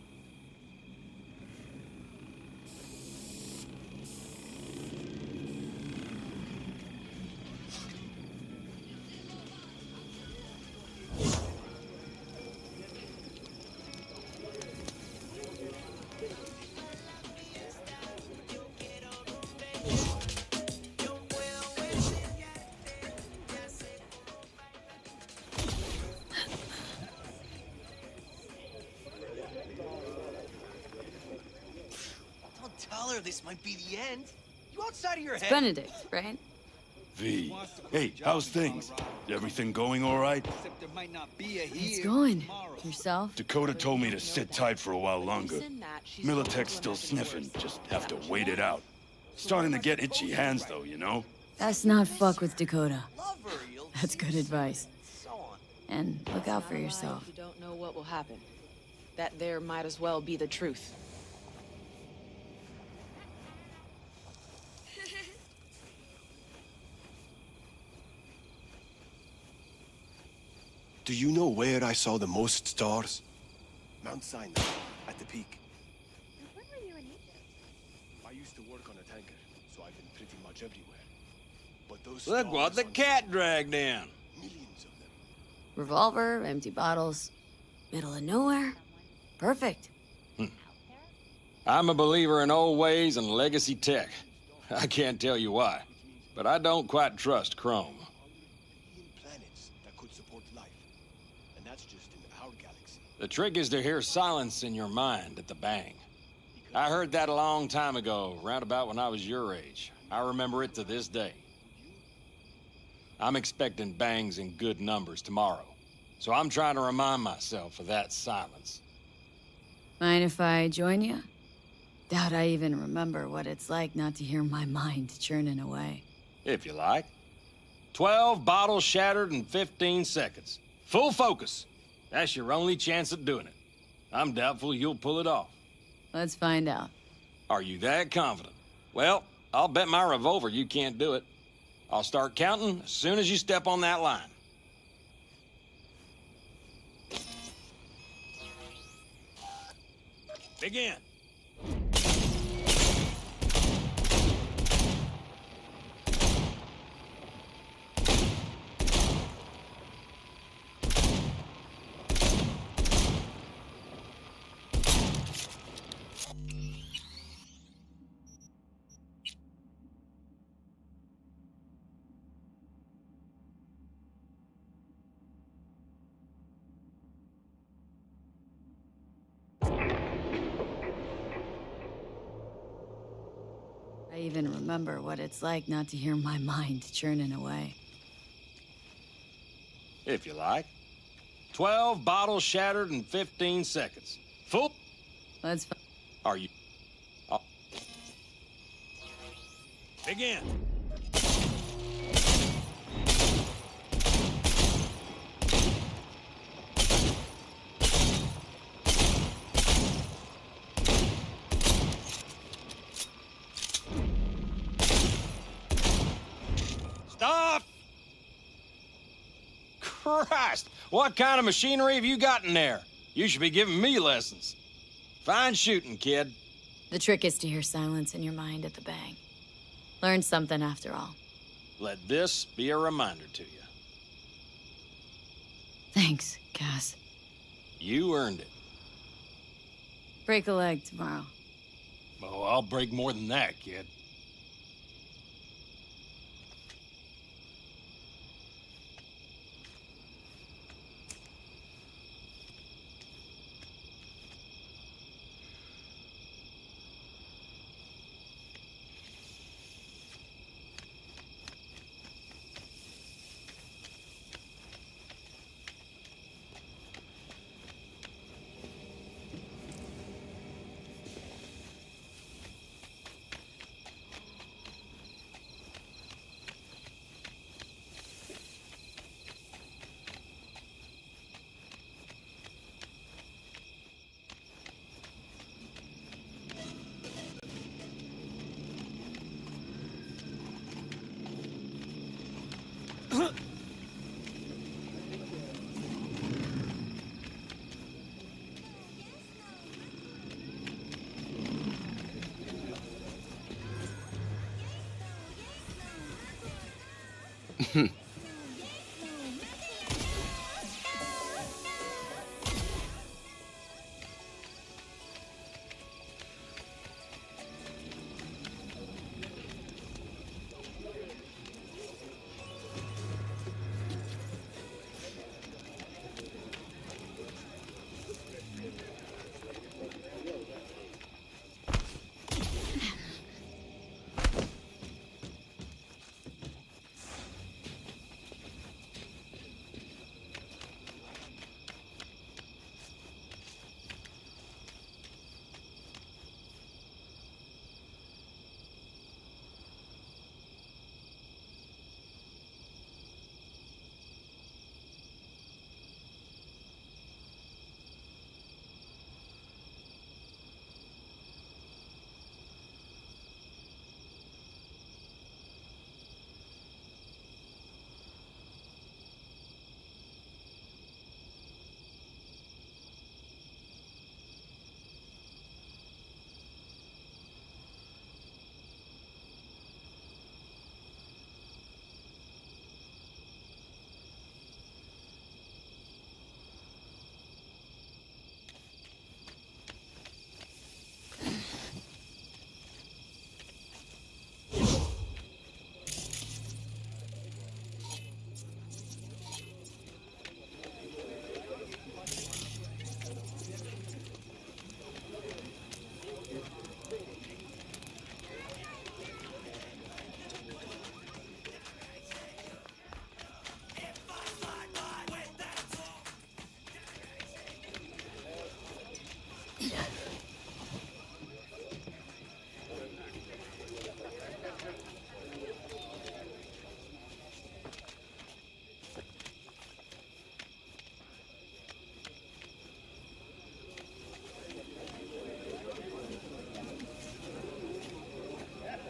This might be the end. You outside of your head? Benedict, right? V. Hey, how's things? Everything going all right? It's going. Yourself? Dakota told me to sit tight for a while longer. Militech's still sniffing. Just have to wait it out. Starting to get itchy hands, though, you know? That's not fuck with Dakota. That's good advice. And look out for yourself. You don't know what will happen. That there might as well be the truth. Do you know where I saw the most stars? Mount Sinai, at the peak. When were you in Egypt? I used to work on a tanker, so I've been pretty much everywhere. But those Look what the cat dragged in. millions of them. Revolver, empty bottles, middle of nowhere. Perfect. I'm a believer in old ways and legacy tech. I can't tell you why, but I don't quite trust Chrome. Planets that could support life. And that's just in our galaxy. The trick is to hear silence in your mind at the bang. I heard that a long time ago, round about when I was your age. I remember it to this day. I'm expecting bangs in good numbers tomorrow, so I'm trying to remind myself of that silence. Mind if I join you? Doubt I even remember what it's like not to hear my mind churning away. If you like. 12 bottles shattered in 15 seconds. Full focus. That's your only chance at doing it. I'm doubtful you'll pull it off. Let's find out. Are you that confident? Well, I'll bet my revolver you can't do it. I'll start counting as soon as you step on that line. Begin. I even remember what it's like not to hear my mind churning away. If you like. 12 bottles shattered in 15 seconds. Full. Let's. Are you? Oh. Begin. Stop! Christ! What kind of machinery have you got in there? You should be giving me lessons. Fine shooting, kid. The trick is to hear silence in your mind at the bang. Learn something after all. Let this be a reminder to you. Thanks, Cass. You earned it. Break a leg tomorrow. Oh, I'll break more than that, kid.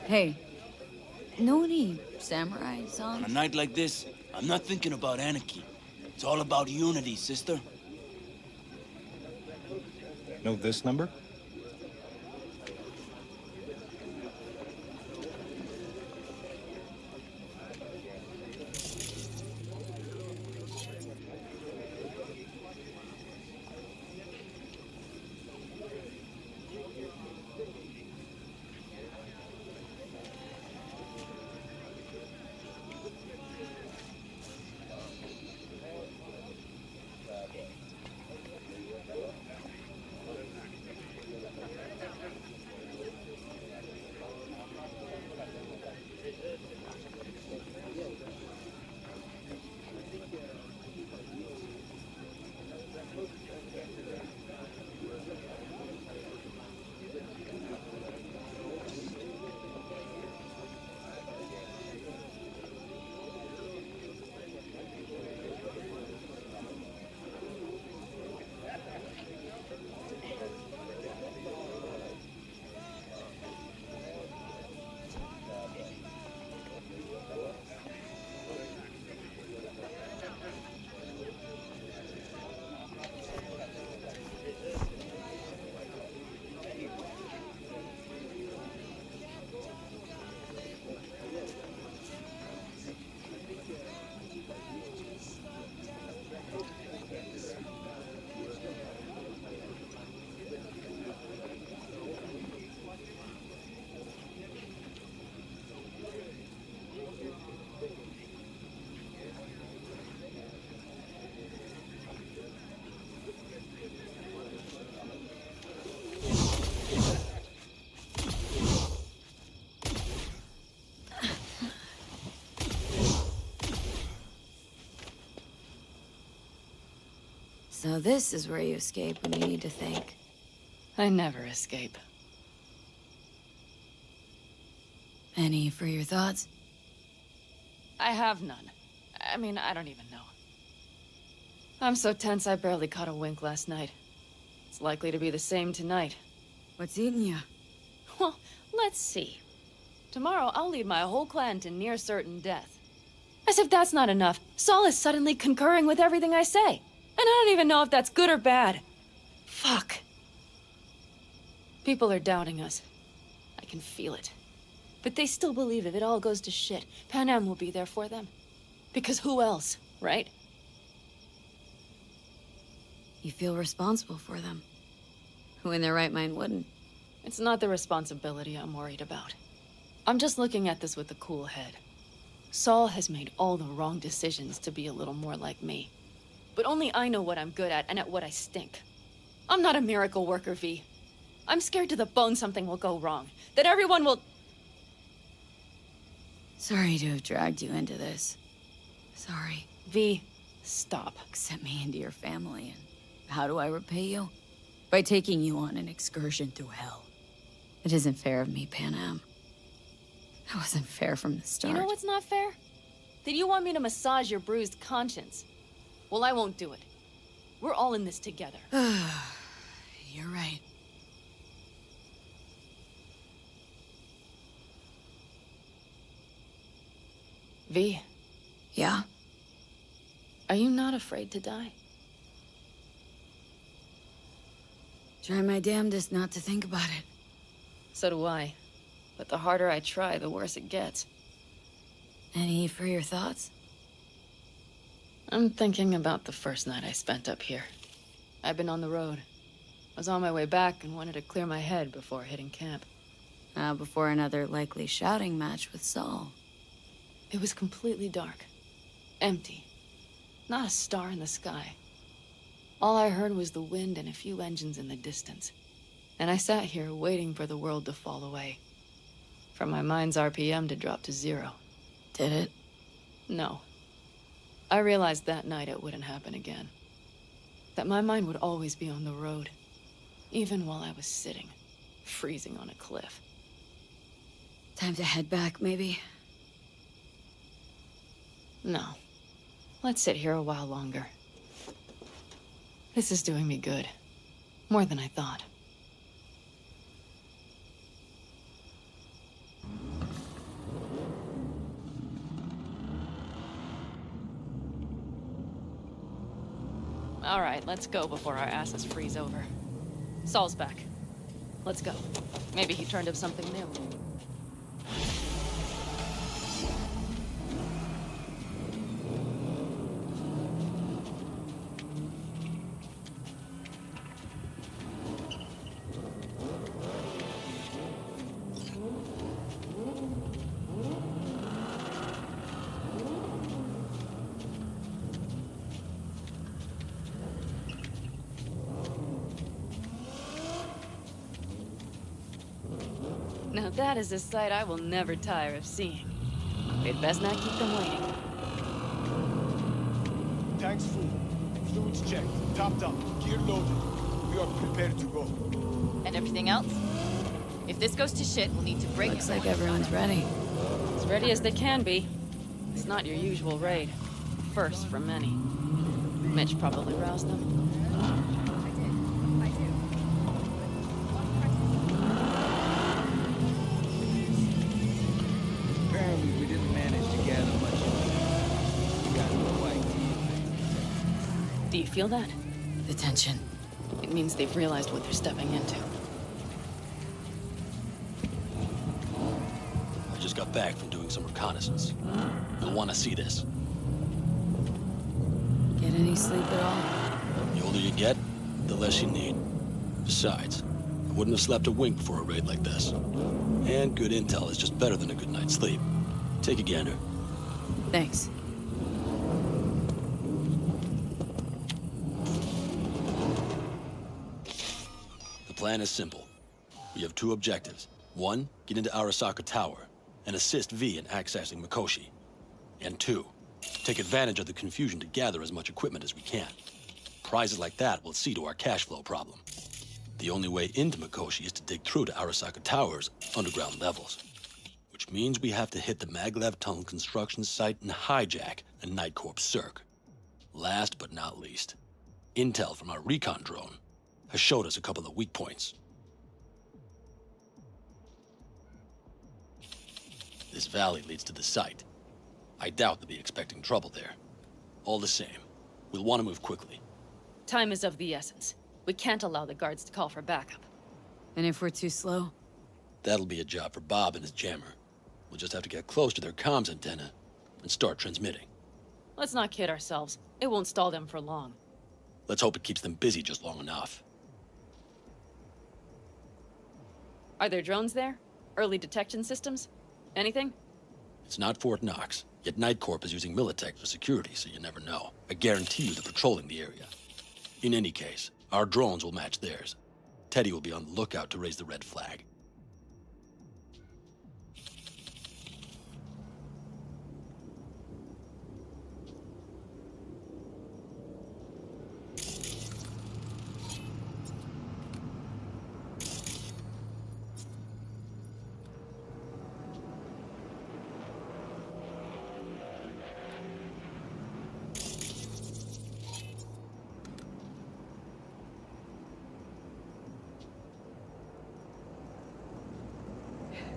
Hey, know any samurai On songs? a night like this, I'm not thinking about anarchy. It's all about unity, sister. Know this number? So this is where you escape when you need to think. I never escape. Any for your thoughts? I have none. I mean, I don't even know. I'm so tense I barely caught a wink last night. It's likely to be the same tonight. What's eating you? Well, let's see. Tomorrow I'll lead my whole clan to near certain death. As if that's not enough, Saul is suddenly concurring with everything I say. And I don't even know if that's good or bad. Fuck. People are doubting us. I can feel it. But they still believe if it all goes to shit, Pan Am will be there for them. Because who else, right? You feel responsible for them. Who in their right mind wouldn't? It's not the responsibility I'm worried about. I'm just looking at this with a cool head. Saul has made all the wrong decisions to be a little more like me. But only I know what I'm good at and at what I stink. I'm not a miracle worker, V. I'm scared to the bone something will go wrong. That everyone will... Sorry to have dragged you into this. Sorry. V, stop. Accept me into your family, and how do I repay you? By taking you on an excursion through hell. It isn't fair of me, Pan Am. That wasn't fair from the start. You know what's not fair? That you want me to massage your bruised conscience. Well, I won't do it. We're all in this together. You're right. V. Yeah? Are you not afraid to die? Try my damnedest not to think about it. So do I. But the harder I try, the worse it gets. Any for your thoughts? I'm thinking about the first night I spent up here. I've been on the road. I was on my way back and wanted to clear my head before hitting camp. Before another likely shouting match with Saul. It was completely dark. Empty. Not a star in the sky. All I heard was the wind and a few engines in the distance. And I sat here waiting for the world to fall away. For my mind's RPM to drop to 0. Did it? No. I realized that night it wouldn't happen again. That my mind would always be on the road. Even while I was sitting, freezing on a cliff. Time to head back, maybe? No. Let's sit here a while longer. This is doing me good. More than I thought. All right, let's go before our asses freeze over. Saul's back. Let's go. Maybe he turned up something new. Now that is a sight I will never tire of seeing. We'd best not keep them waiting. Tanks full. Fluids checked. Topped up. Gear loaded. We are prepared to go. And everything else? If this goes to shit, we'll need to break Looks it. like everyone's ready. As ready as they can be. It's not your usual raid. First for many. Mitch probably roused them. Apparently, we didn't manage to gather much. We got no idea. Do you feel that? The tension. It means they've realized what they're stepping into. I just got back from doing some reconnaissance. You'll want to see this. Get any sleep at all? The older you get, the less you need. Besides, I wouldn't have slept a wink before a raid like this. And good intel is just better than a good night's sleep. Take a gander. Thanks. The plan is simple. We have two objectives. One, get into Arasaka Tower and assist V in accessing Mikoshi. And two, take advantage of the confusion to gather as much equipment as we can. Prizes like that will see to our cash flow problem. The only way into Mikoshi is to dig through to Arasaka Tower's underground levels. Which means we have to hit the Maglev Tunnel construction site and hijack a Night Corps Cirque. Last but not least, intel from our recon drone has showed us a couple of weak points. This valley leads to the site. I doubt they'll be expecting trouble there. All the same, we'll want to move quickly. Time is of the essence. We can't allow the guards to call for backup. And if we're too slow? That'll be a job for Bob and his jammer. We'll just have to get close to their comms antenna and start transmitting. Let's not kid ourselves. It won't stall them for long. Let's hope it keeps them busy just long enough. Are there drones there? Early detection systems? Anything? It's not Fort Knox, yet Night Corp is using Militech for security, so you never know. I guarantee you they're patrolling the area. In any case, our drones will match theirs. Teddy will be on the lookout to raise the red flag.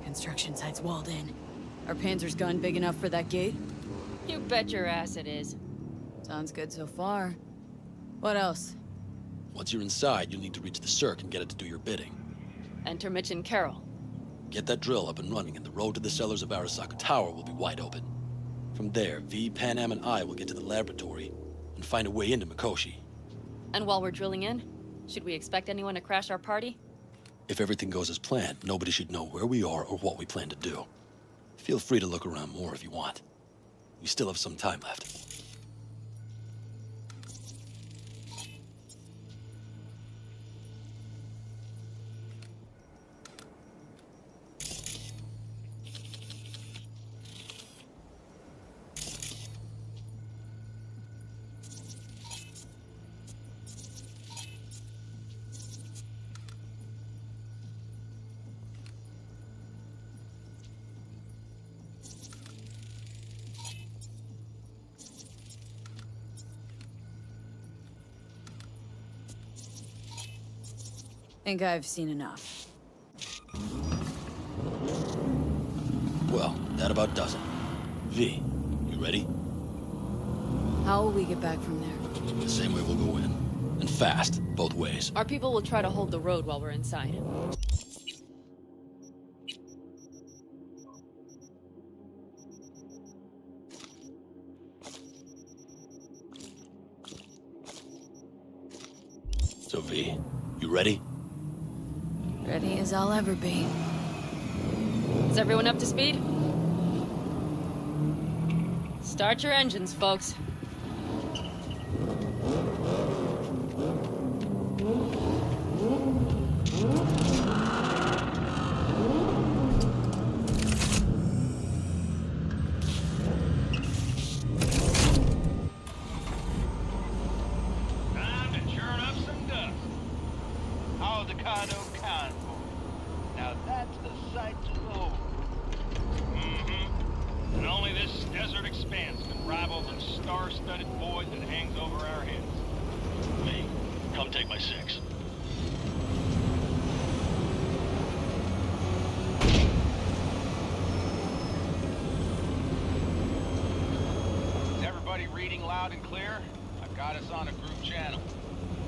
Construction site's walled in. Our Panzer's gun big enough for that gate? You bet your ass it is. Sounds good so far. What else? Once you're inside, you'll need to reach the Cirque and get it to do your bidding. Enter Mitch and Carol. Get that drill up and running, and the road to the cellars of Arasaka Tower will be wide open. From there, V, Panam, and I will get to the laboratory and find a way into Mikoshi. And while we're drilling in, should we expect anyone to crash our party? If everything goes as planned, nobody should know where we are or what we plan to do. Feel free to look around more if you want. We still have some time left. Think I've seen enough. Well, that about does it. V, you ready? How will we get back from there? The same way we'll go in. And fast, both ways. Our people will try to hold the road while we're inside. So, V, you ready? Ready as I'll ever be. Is everyone up to speed? Start your engines, folks. Time to churn up some dust. Avocado convoy. Now that's a sight to behold. And only this desert expanse can rival the star-studded void that hangs over our heads. Me, come take my 6. Is everybody reading loud and clear? I've got us on a group channel.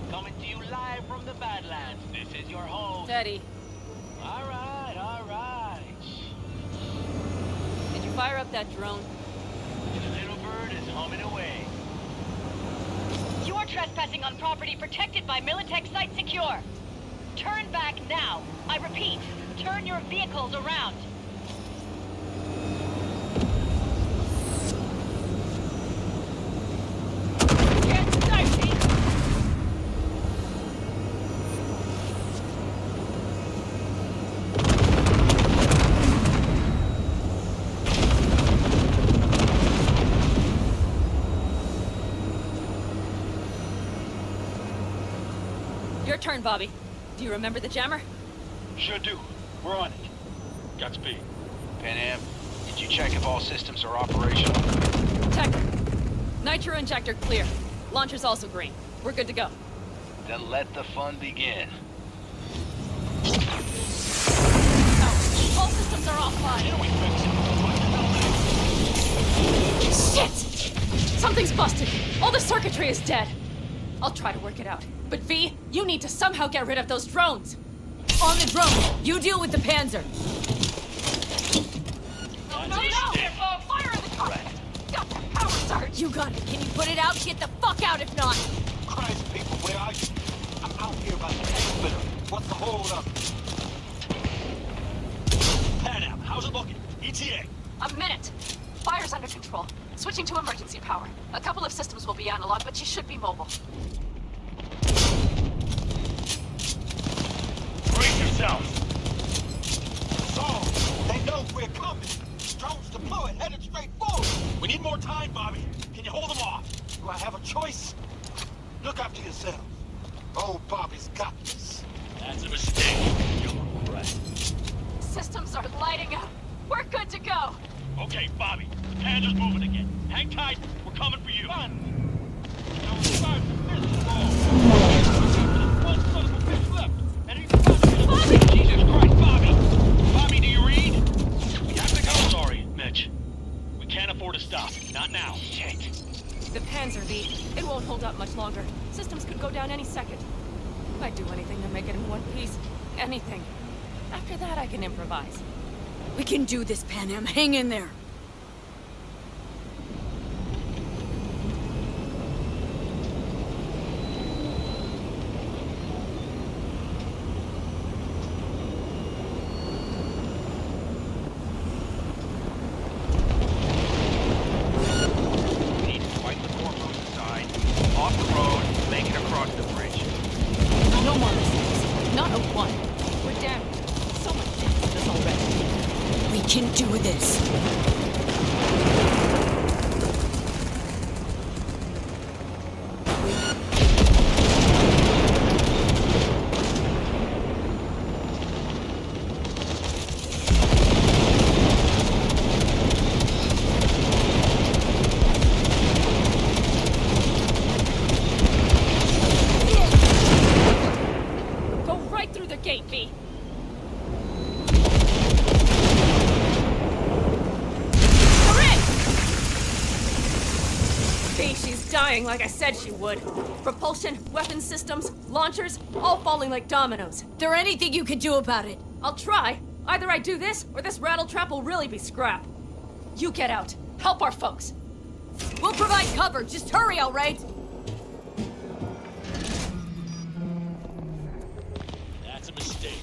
Coming to you live from the Badlands. This is your home. Steady. All right, all right. Did you fire up that drone? The little bird is humming away. You are trespassing on property protected by Militech Site Secure. Turn back now. I repeat, turn your vehicles around. Your turn, Bobby. Do you remember the jammer? Sure do. We're on it. Godspeed. Pan Am, did you check if all systems are operational? Check. Nitro injector clear. Launcher's also green. We're good to go. Then let the fun begin. All systems are offline. Shit! Something's busted. All the circuitry is dead. I'll try to work it out. But V, you need to somehow get rid of those drones. On the drone, you deal with the Panzer. No! Fire in the car! Got the power surge! You got it. Can you put it out? Get the fuck out if not. Christ, people, where are you? I'm out here by the tank splitter. What's the hold up? Pan Am, how's it looking? ETA. A minute. Fire's under control. Switching to emergency power. A couple of systems will be analog, but you should be mobile. Brace yourself. So, they know we're coming. Drones deployed, headed straight forward. We need more time, Bobby. Can you hold them off? Do I have a choice? Look after yourself. Oh, Bobby's got this. That's a mistake. You're right. Systems are lighting up. We're good to go. Okay, Bobby. Panzer's moving again. Hang tight. We're coming for you. One son of a bitch left. And he's Bobby! Jesus Christ, Bobby! Bobby, do you read? We have to go. Sorry, Mitch. We can't afford to stop. Not now. Shit. The Panzer V. It won't hold up much longer. Systems could go down any second. I'd do anything to make it in one piece. Anything. After that, I can improvise. We can do this, Pan Am. Hang in there. No more mistakes. Not a one. We're damaged. So much damage already. We can do this. Go right through the gate, V. V, she's dying. dying like I said she would. Propulsion, weapons systems, launchers, all falling like dominoes. There anything you can do about it? I'll try. Either I do this, or this rattletrap will really be scrap. You get out. Help our folks. We'll provide cover. Just hurry, all right? That's a mistake.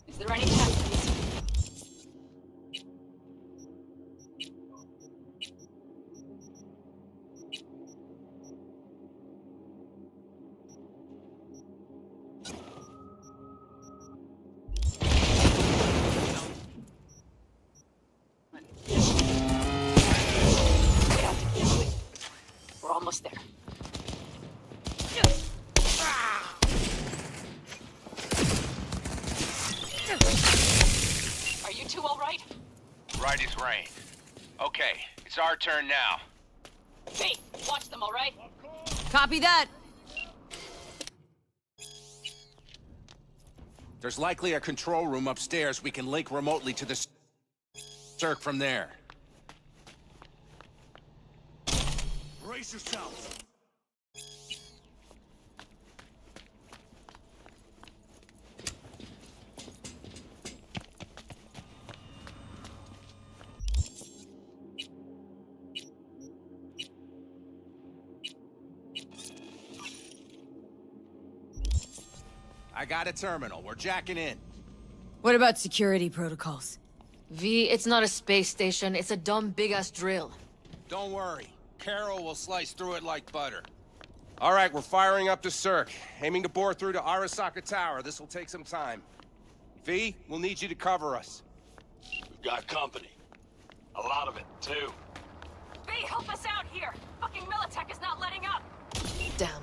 Is there any chance of these? We're almost there. Are you two all right? Right as rain. Okay, it's our turn now. Hey, watch them, all right? Copy that. There's likely a control room upstairs we can link remotely to the circ from there. Brace yourselves. I got a terminal. We're jacking in. What about security protocols? V, it's not a space station. It's a dumb big-ass drill. Don't worry. Carol will slice through it like butter. All right, we're firing up the circ. Aiming to bore through to Arasaka Tower. This will take some time. V, we'll need you to cover us. We've got company. A lot of it, too. V, help us out here! Fucking Militech is not letting up! Damn.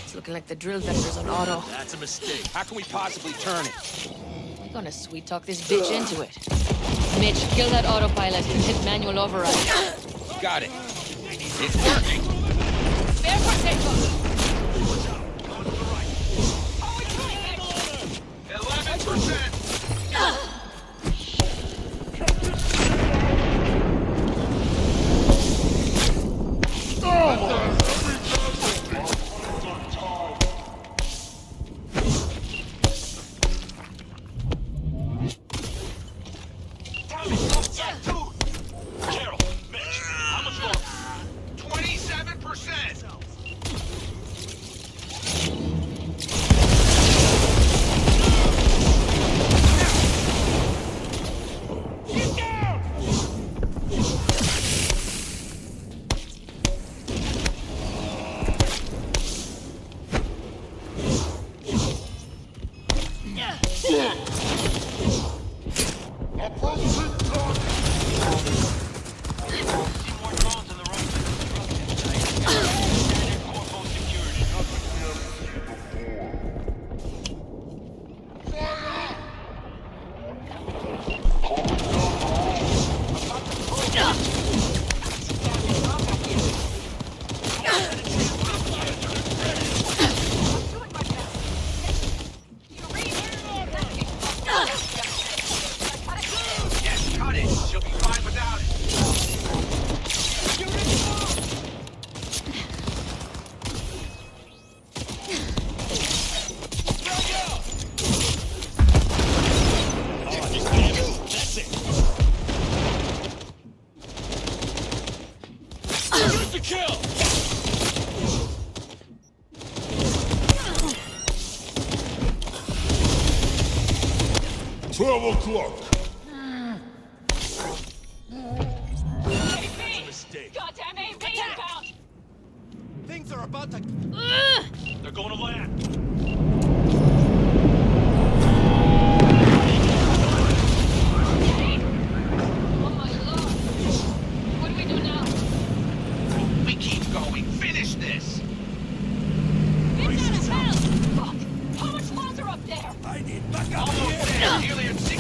It's looking like the drill vector's on auto. That's a mistake. How can we possibly turn it? We're gonna sweet-talk this bitch into it. Mitch, kill that autopilot and hit manual override. Got it. It's working. Spare potato! 11%. Carol, Mitch, how much longer? 27%. Get down! Yes, cut it. She'll be fine without it. That's it. Shoot the kill! 12 o'clock. That's a mistake. Goddamn AV inbound! Things are about to... They're going to land. Oh my lord! What do we do now? We keep going. Finish this. Get out of hell! Fuck! How much longer up there? I need backup. Almost there. Nearly at 60%.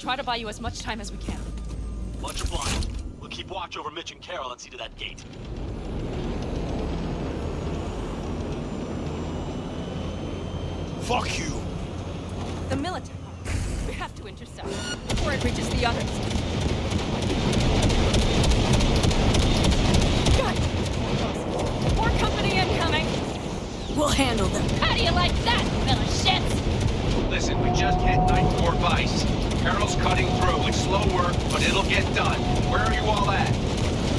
try to buy you as much time as we can. Much obliged. We'll keep watch over Mitch and Carol and see to that gate. Fuck you! The military. We have to intercept before it reaches the others. God! More company incoming! We'll handle them. How do you like that, fella shits? Listen, we just hit 9-4 Vice. Carol's cutting through. It's slow work, but it'll get done. Where are you all at?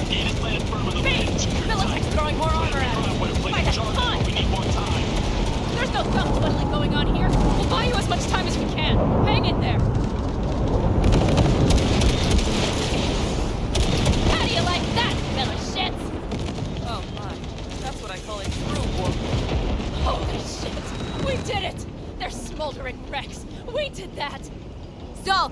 Gate is landed firm in the Bitch! Militech's throwing more armor at us! By the ton! We need more time. There's no thumb twiddling going on here. We'll buy you as much time as we can. Hang in there. How do you like that, fella shits? Oh my. That's what I call a true war. Holy shit. We did it! They're smoldering wrecks. We did that! So,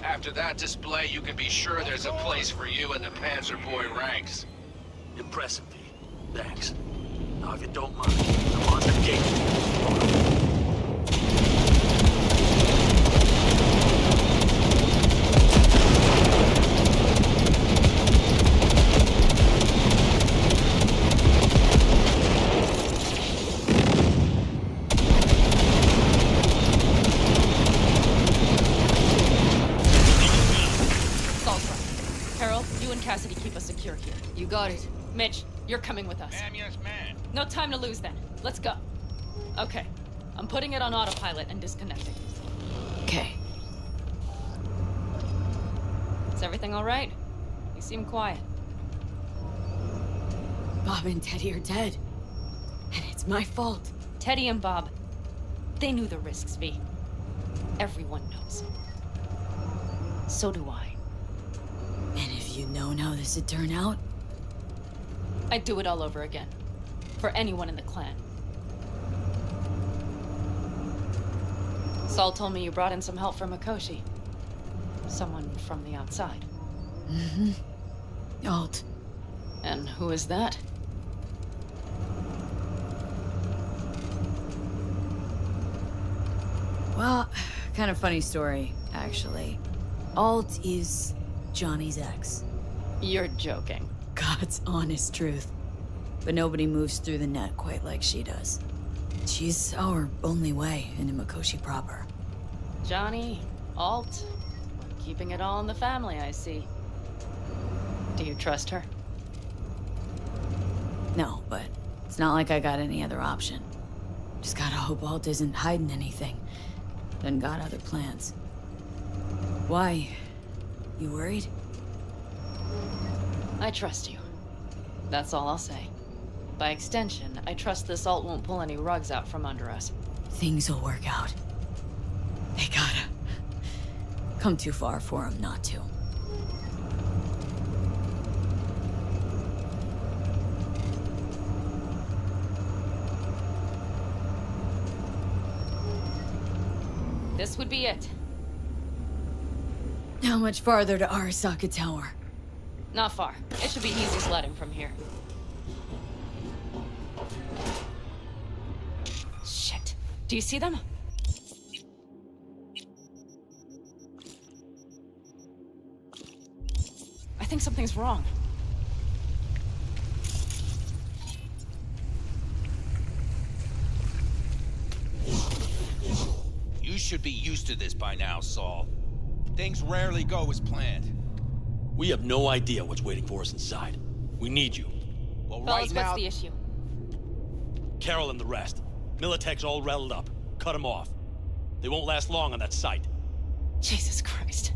After that display, you can be sure there's a place for you in the Panzer Boy ranks. Impressive, V. Thanks. Now, if you don't mind, I'm on the gate. Carol, you and Cassidy keep us secure here. You got it. Mitch, you're coming with us. Ma'am, yes, ma'am. No time to lose then. Let's go. Okay. I'm putting it on autopilot and disconnecting. okay. Is everything all right? You seem quiet. Bob and Teddy are dead. And it's my fault. Teddy and Bob, they knew the risks, V. Everyone knows. So do I. And if you'd known how this would turn out, I'd do it all over again. For anyone in the clan. Saul told me you brought in some help from Mikoshi. Someone from the outside. Mm-hmm. Alt. And who is that? Well, kind of funny story, actually. Alt is Johnny's ex. You're joking. God's honest truth. But nobody moves through the net quite like she does. She's our only way into Mikoshi proper. Johnny, Alt, keeping it all in the family, I see. Do you trust her? No, but it's not like I got any other option. Just gotta hope Alt isn't hiding anything. Then got other plans. Why? You worried? I trust you. That's all I'll say. By extension, I trust this Alt won't pull any rugs out from under us. Things will work out. They gotta. Come too far for him not to. This would be it. How much farther to Arasaka Tower? Not far. It should be easy sledding from here. Shit. Do you see them? I think something's wrong. You should be used to this by now, Saul. Things rarely go as planned. We have no idea what's waiting for us inside. We need you. Well, Fellas, right now... what's the issue? Carol and the rest. Militech's all rattled up. Cut them off. They won't last long on that site. Jesus Christ.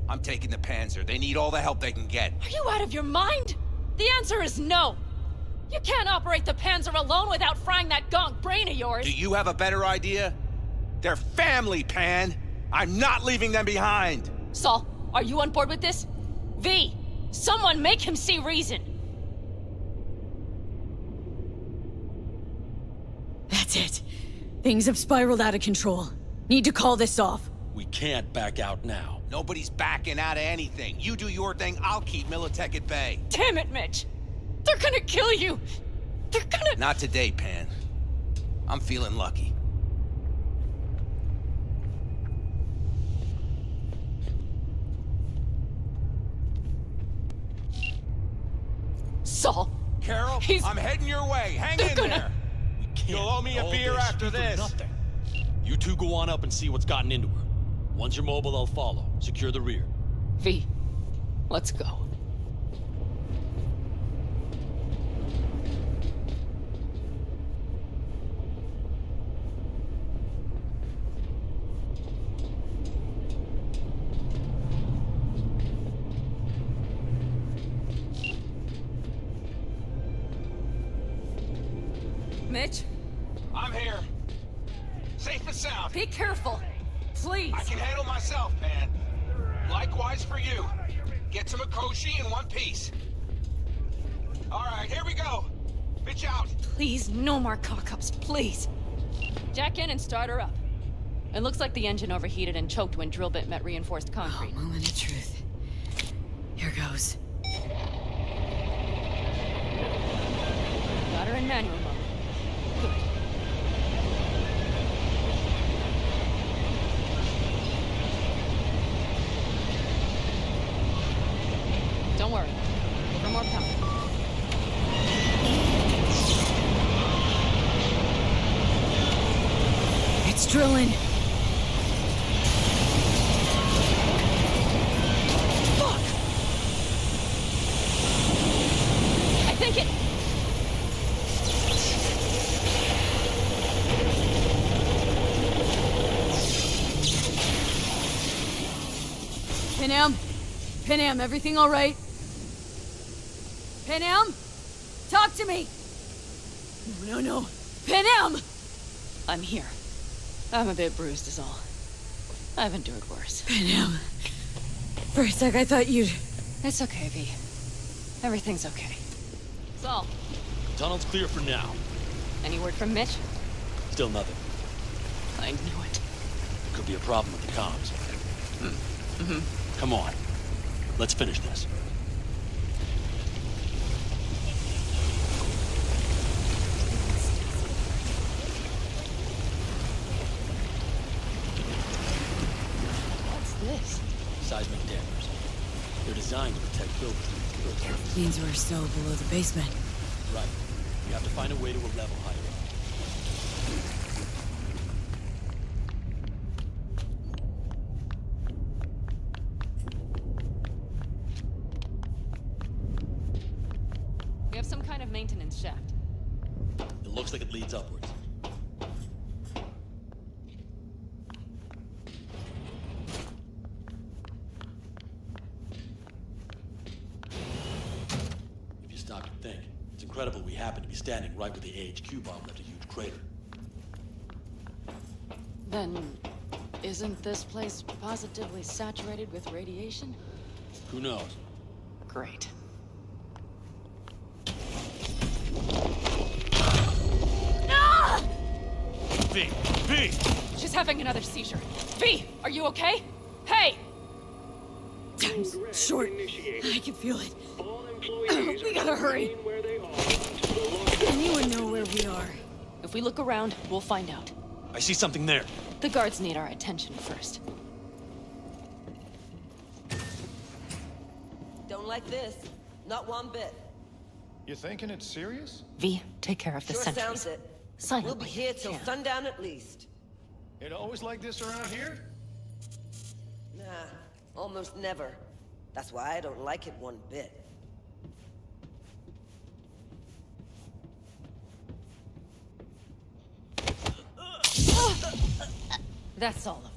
I'm taking the Panzer. They need all the help they can get. Are you out of your mind? The answer is no. You can't operate the Panzer alone without frying that gonk brain of yours. Do you have a better idea? They're family, Pan! I'm not leaving them behind! Saul, are you on board with this? V, someone make him see reason. That's it. Things have spiraled out of control. Need to call this off. We can't back out now. Nobody's backing out of anything. You do your thing, I'll keep Militech at bay. Damn it, Mitch. They're gonna kill you. They're gonna... Not today, Pan. I'm feeling lucky. Saul. Carol, I'm heading your way. Hang in there. You'll owe me a beer after this. Nothing. You two go on up and see what's gotten into her. Once you're mobile, I'll follow. Secure the rear. V, let's go. Mitch? I'm here. Safe and sound. Be careful. Please. I can handle myself, man. Likewise for you. Get to Mikoshi in one piece. All right, here we go. Bitch out. Please, no more cock-ups, please. Jack in and start her up. It looks like the engine overheated and choked when drill bit met reinforced concrete. Oh, moment of truth. Here goes. Got her in manual mode. Good. Don't worry. Give her more power. It's drilling. Fuck! I think it... Pinham, everything all right? Pinham? Talk to me! No. Pinham! I'm here. I'm a bit bruised is all. I've endured worse. Pinham. For a sec, I thought you'd... It's okay, V. Everything's okay. Saul, Tunnel's clear for now. any word from Mitch? Still nothing. I knew it. Could be a problem with the comms. Come on. Let's finish this. What's this? Seismic dampers. They're designed to protect buildings. Means we're still below the basement. Right. We have to find a way to a level higher up. We have some kind of maintenance shaft. It looks like it leads upwards. If you stop to think, it's incredible we happen to be standing right where the AHQ bomb left a huge crater. Then, isn't this place positively saturated with radiation? Who knows? Great. V! She's having another seizure. V, are you okay? Hey! Time's short. I can feel it. We gotta hurry. Anyone know where we are? If we look around, we'll find out. I see something there. The guards need our attention first. Don't like this. Not one bit. You thinking it's serious? V, take care of the Sure sentries. sounds it. Silently. We'll be here till sundown at least. It always like this around here? Nah, almost never. That's why I don't like it one bit. That's all of them.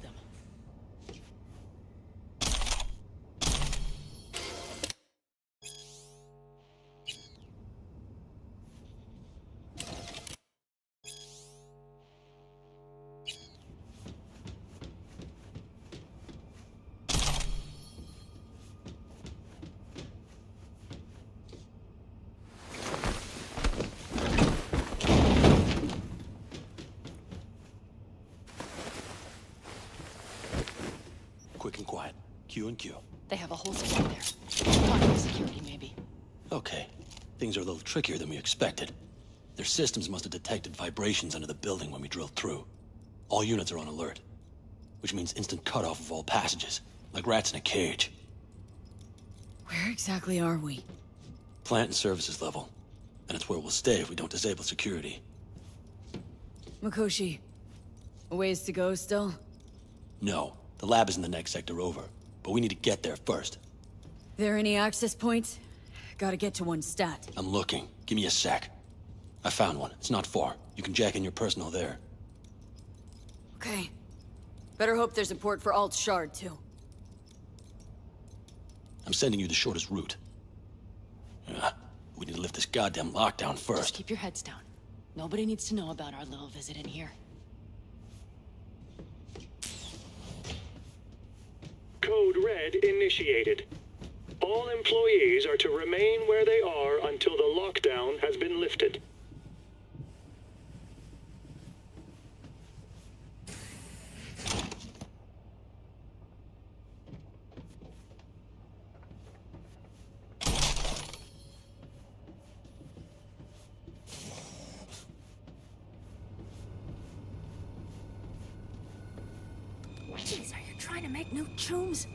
Quick and quiet. Q and Q. They have a whole squad there. Talking to security, maybe. Okay. Things are a little trickier than we expected. Their systems must have detected vibrations under the building when we drilled through. All units are on alert, which means instant cutoff of all passages, like rats in a cage. Where exactly are we? Plant and services level. And it's where we'll stay if we don't disable security. Mikoshi, a ways to go still? No, the lab is in the next sector over. But we need to get there first. There any access points? Gotta get to one stat. I'm looking. Give me a sec. I found one. It's not far. You can jack in your personal there. Okay. Better hope there's a port for Alt Shard, too. I'm sending you the shortest route. We need to lift this goddamn lockdown first. Just keep your heads down. Nobody needs to know about our little visit in here. Code Red initiated. All employees are to remain where they are until the lockdown has been lifted. Jeez, are you trying to make new chooms?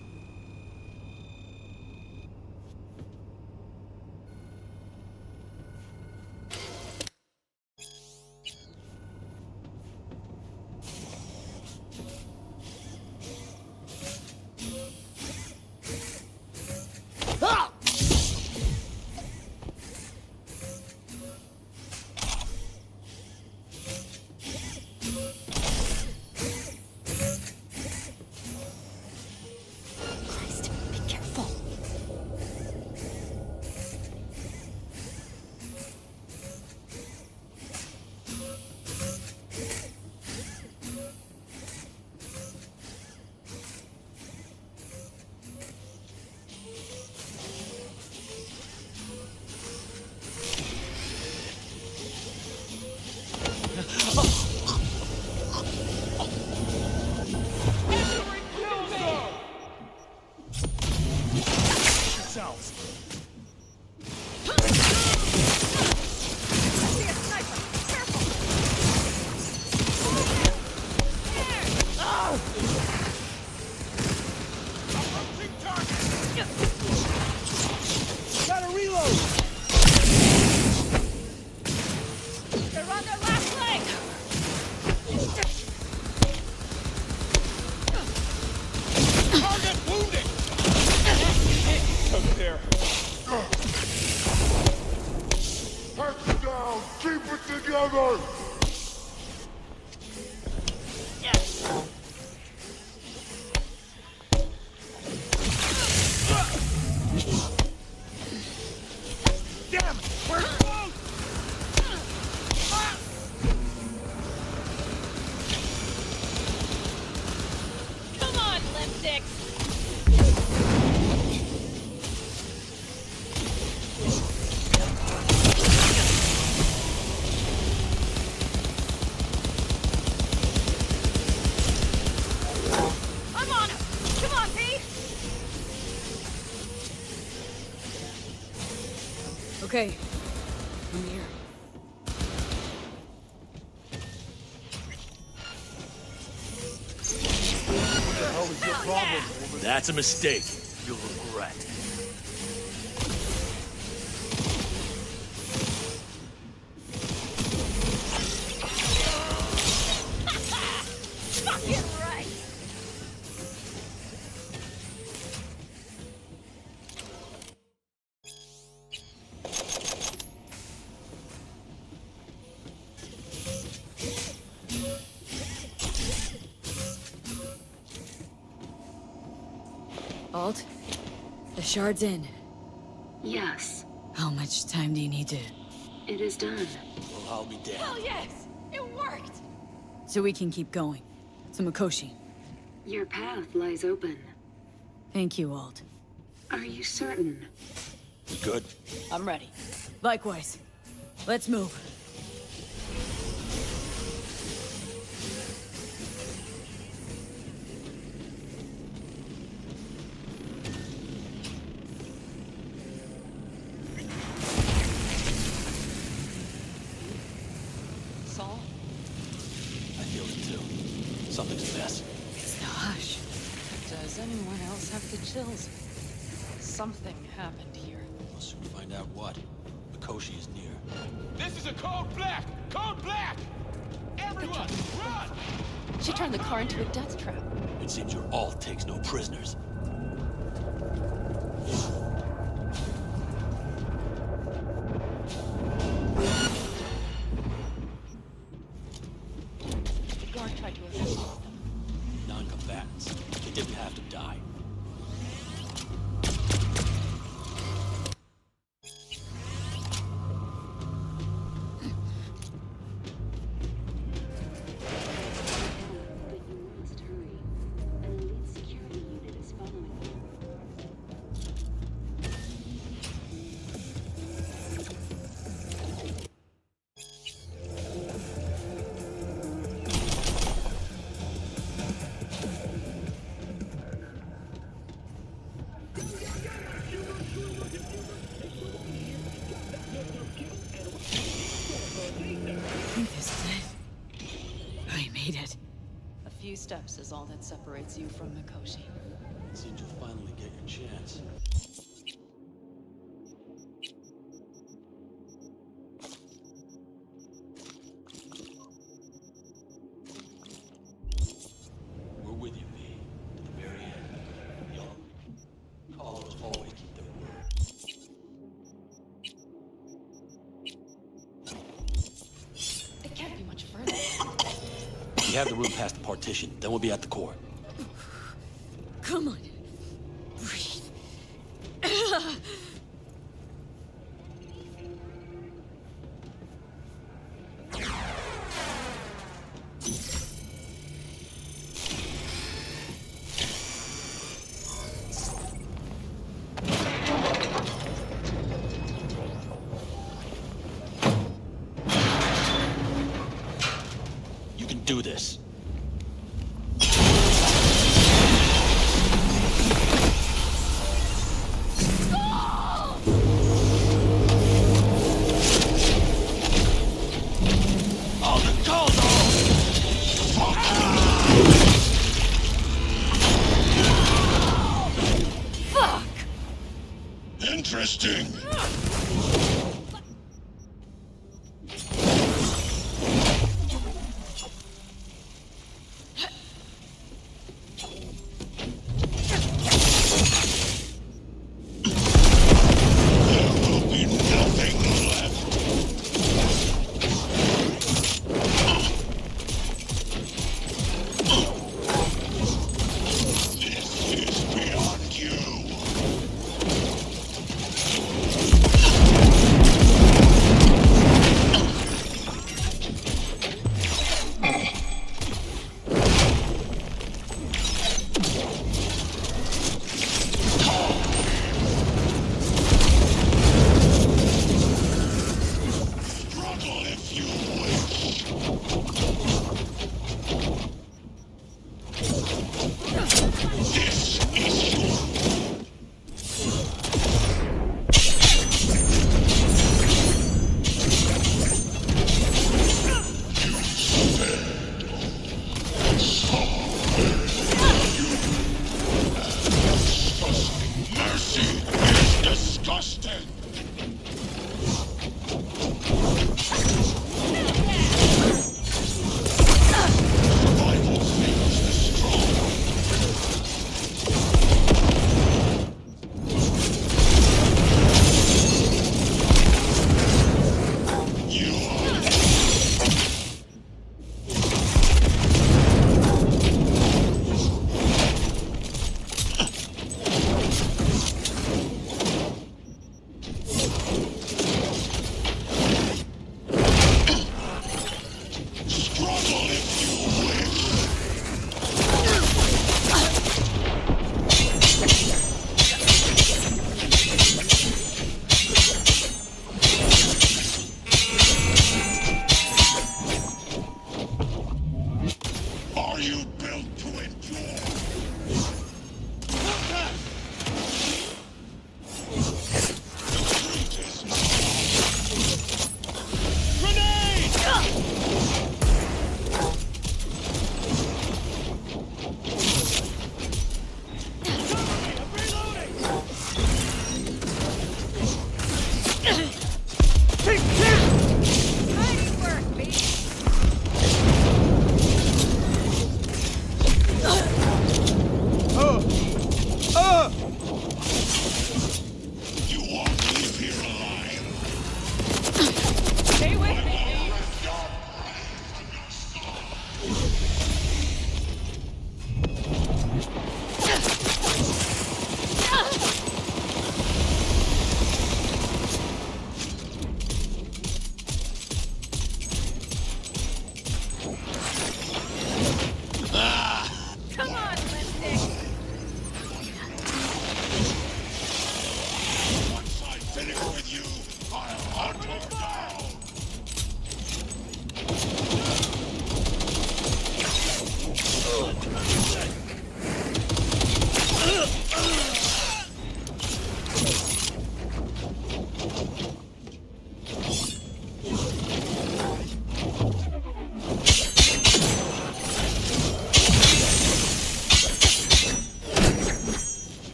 Okay. I'm here. What the hell is your problem, woman? That's a mistake. You'll regret. Fucking right! Alt, the shard's in. Yes, How much time do you need to... it is done. Well, I'll be damned. Hell yes! It worked! So we can keep going. To Mikoshi. Your path lies open. Thank you, Alt. Are you certain? Good. I'm ready. Likewise. Let's move. Saul? I feel it too. Something's amiss. It's the hush. Does anyone else have the chills? Something happened here. We'll soon find out what. Mikoshi is near. This is a code black! Code black! Everyone, run! She turned the car into a death trap. It seems your alt takes no prisoners. The guard tried to evacuate them. Non-combatants. They didn't have to die. But you must hurry. An elite security unit is following you. This is it. I made it. A few steps is all that separates you from Mikoshi. It seems you'll finally get your chance. We're with you, V. To the very end. Young. Callers always keep their word. It can't be much further. We have the room past the partition, then we'll be at the core. Come on. Breathe. You can do this. Oh, the Fuck! Interesting.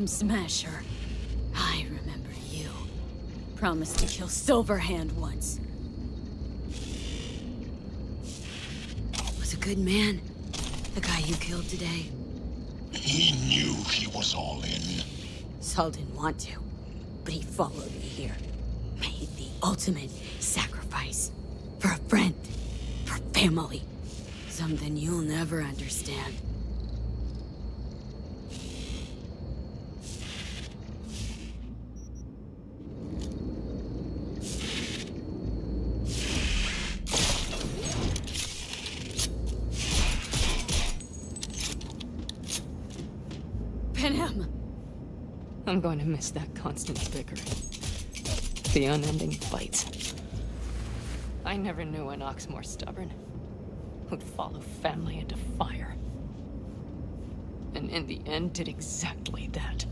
Atom Smasher. I remember you. Promised to kill Silverhand once. Was a good man, the guy you killed today. He knew he was all in. Saul didn't want to, but he followed me here. Made the ultimate sacrifice. For a friend. For family. Something you'll never understand. I'm going to miss that constant bickering. The unending fights. I never knew an ox more stubborn. Who'd follow family into fire. And in the end did exactly that.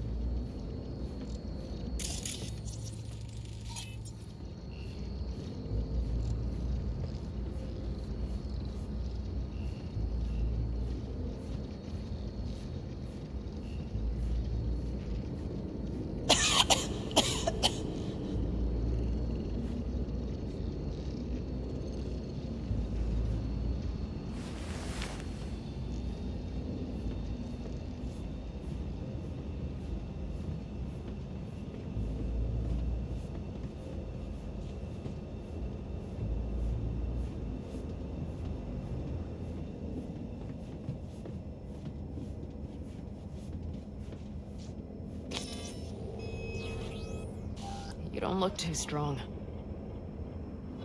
You don't look too strong.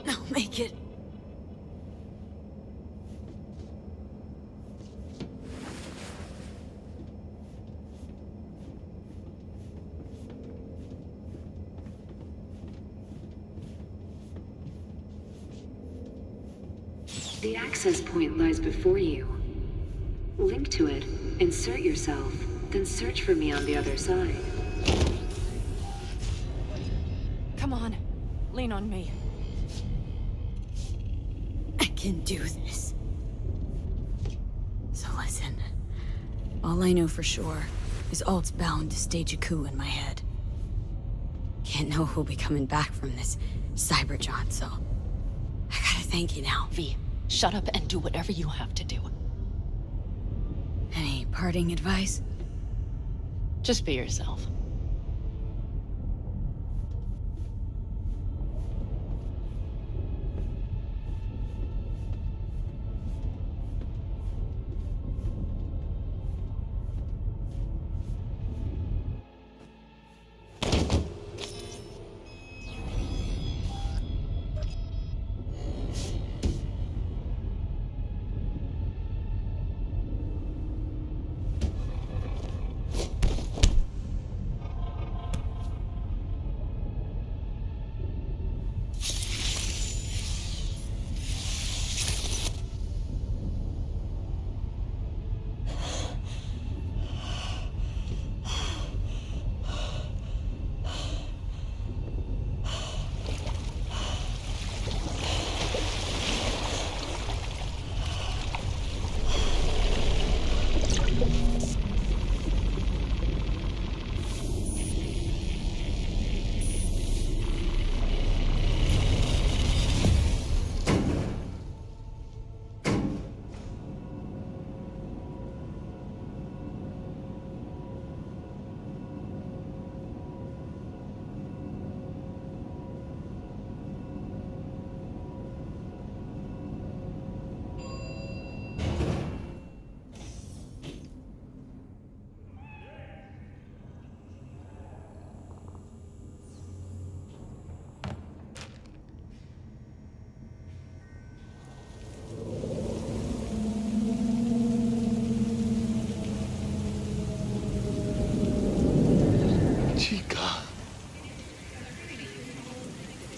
I'll make it. The access point lies before you. Link to it, insert yourself, then search for me on the other side. Come on, lean on me. I can do this. So listen. All I know for sure is Alt's bound to stage a coup in my head. Can't know who'll be coming back from this cyberjaunt, so I gotta thank you now. V, shut up and do whatever you have to do. Any parting advice? Just be yourself.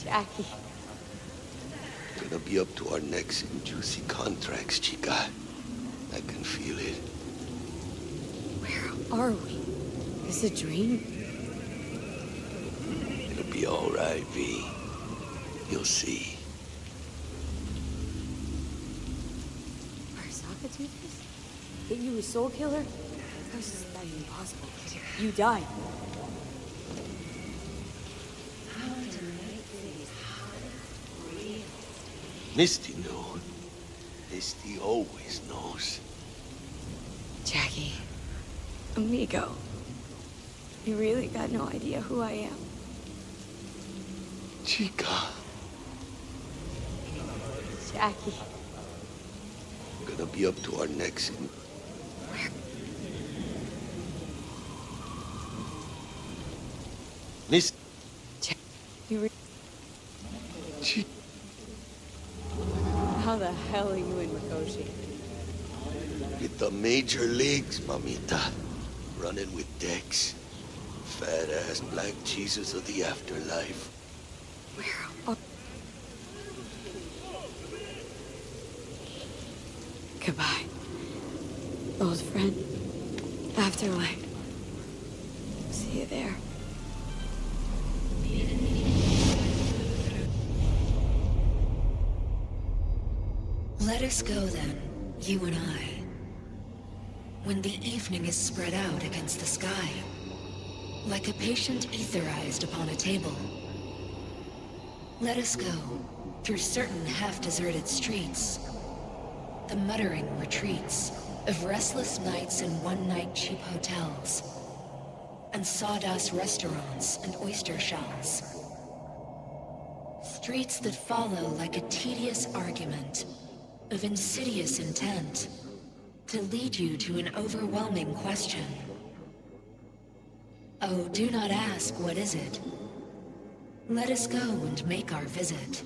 Jackie. Gonna be up to our necks in juicy contracts, chica. I can feel it. Where are we? Is this a dream? It'll be all right, V. You'll see. Arasaka do this? Hit you with Soul Killer? How is that even possible? You died. Misty knew. Misty always knows. Jackie. Amigo. You really got no idea who I am. Chica. Jackie. We're gonna be up to our necks in... Miss... You How the hell are you in Mikoshi? With the major leagues, mamita. Running with Dex. Fat-ass black Jesus of the afterlife. Goodbye. Old friend. Afterlife. See you there. Let us go then, you and I. When the evening is spread out against the sky, like a patient etherized upon a table. Let us go through certain half-deserted streets, the muttering retreats of restless nights in one-night cheap hotels, and sawdust restaurants and oyster shells. Streets that follow like a tedious argument of insidious intent to lead you to an overwhelming question. Oh, do not ask, what is it? Let us go and make our visit.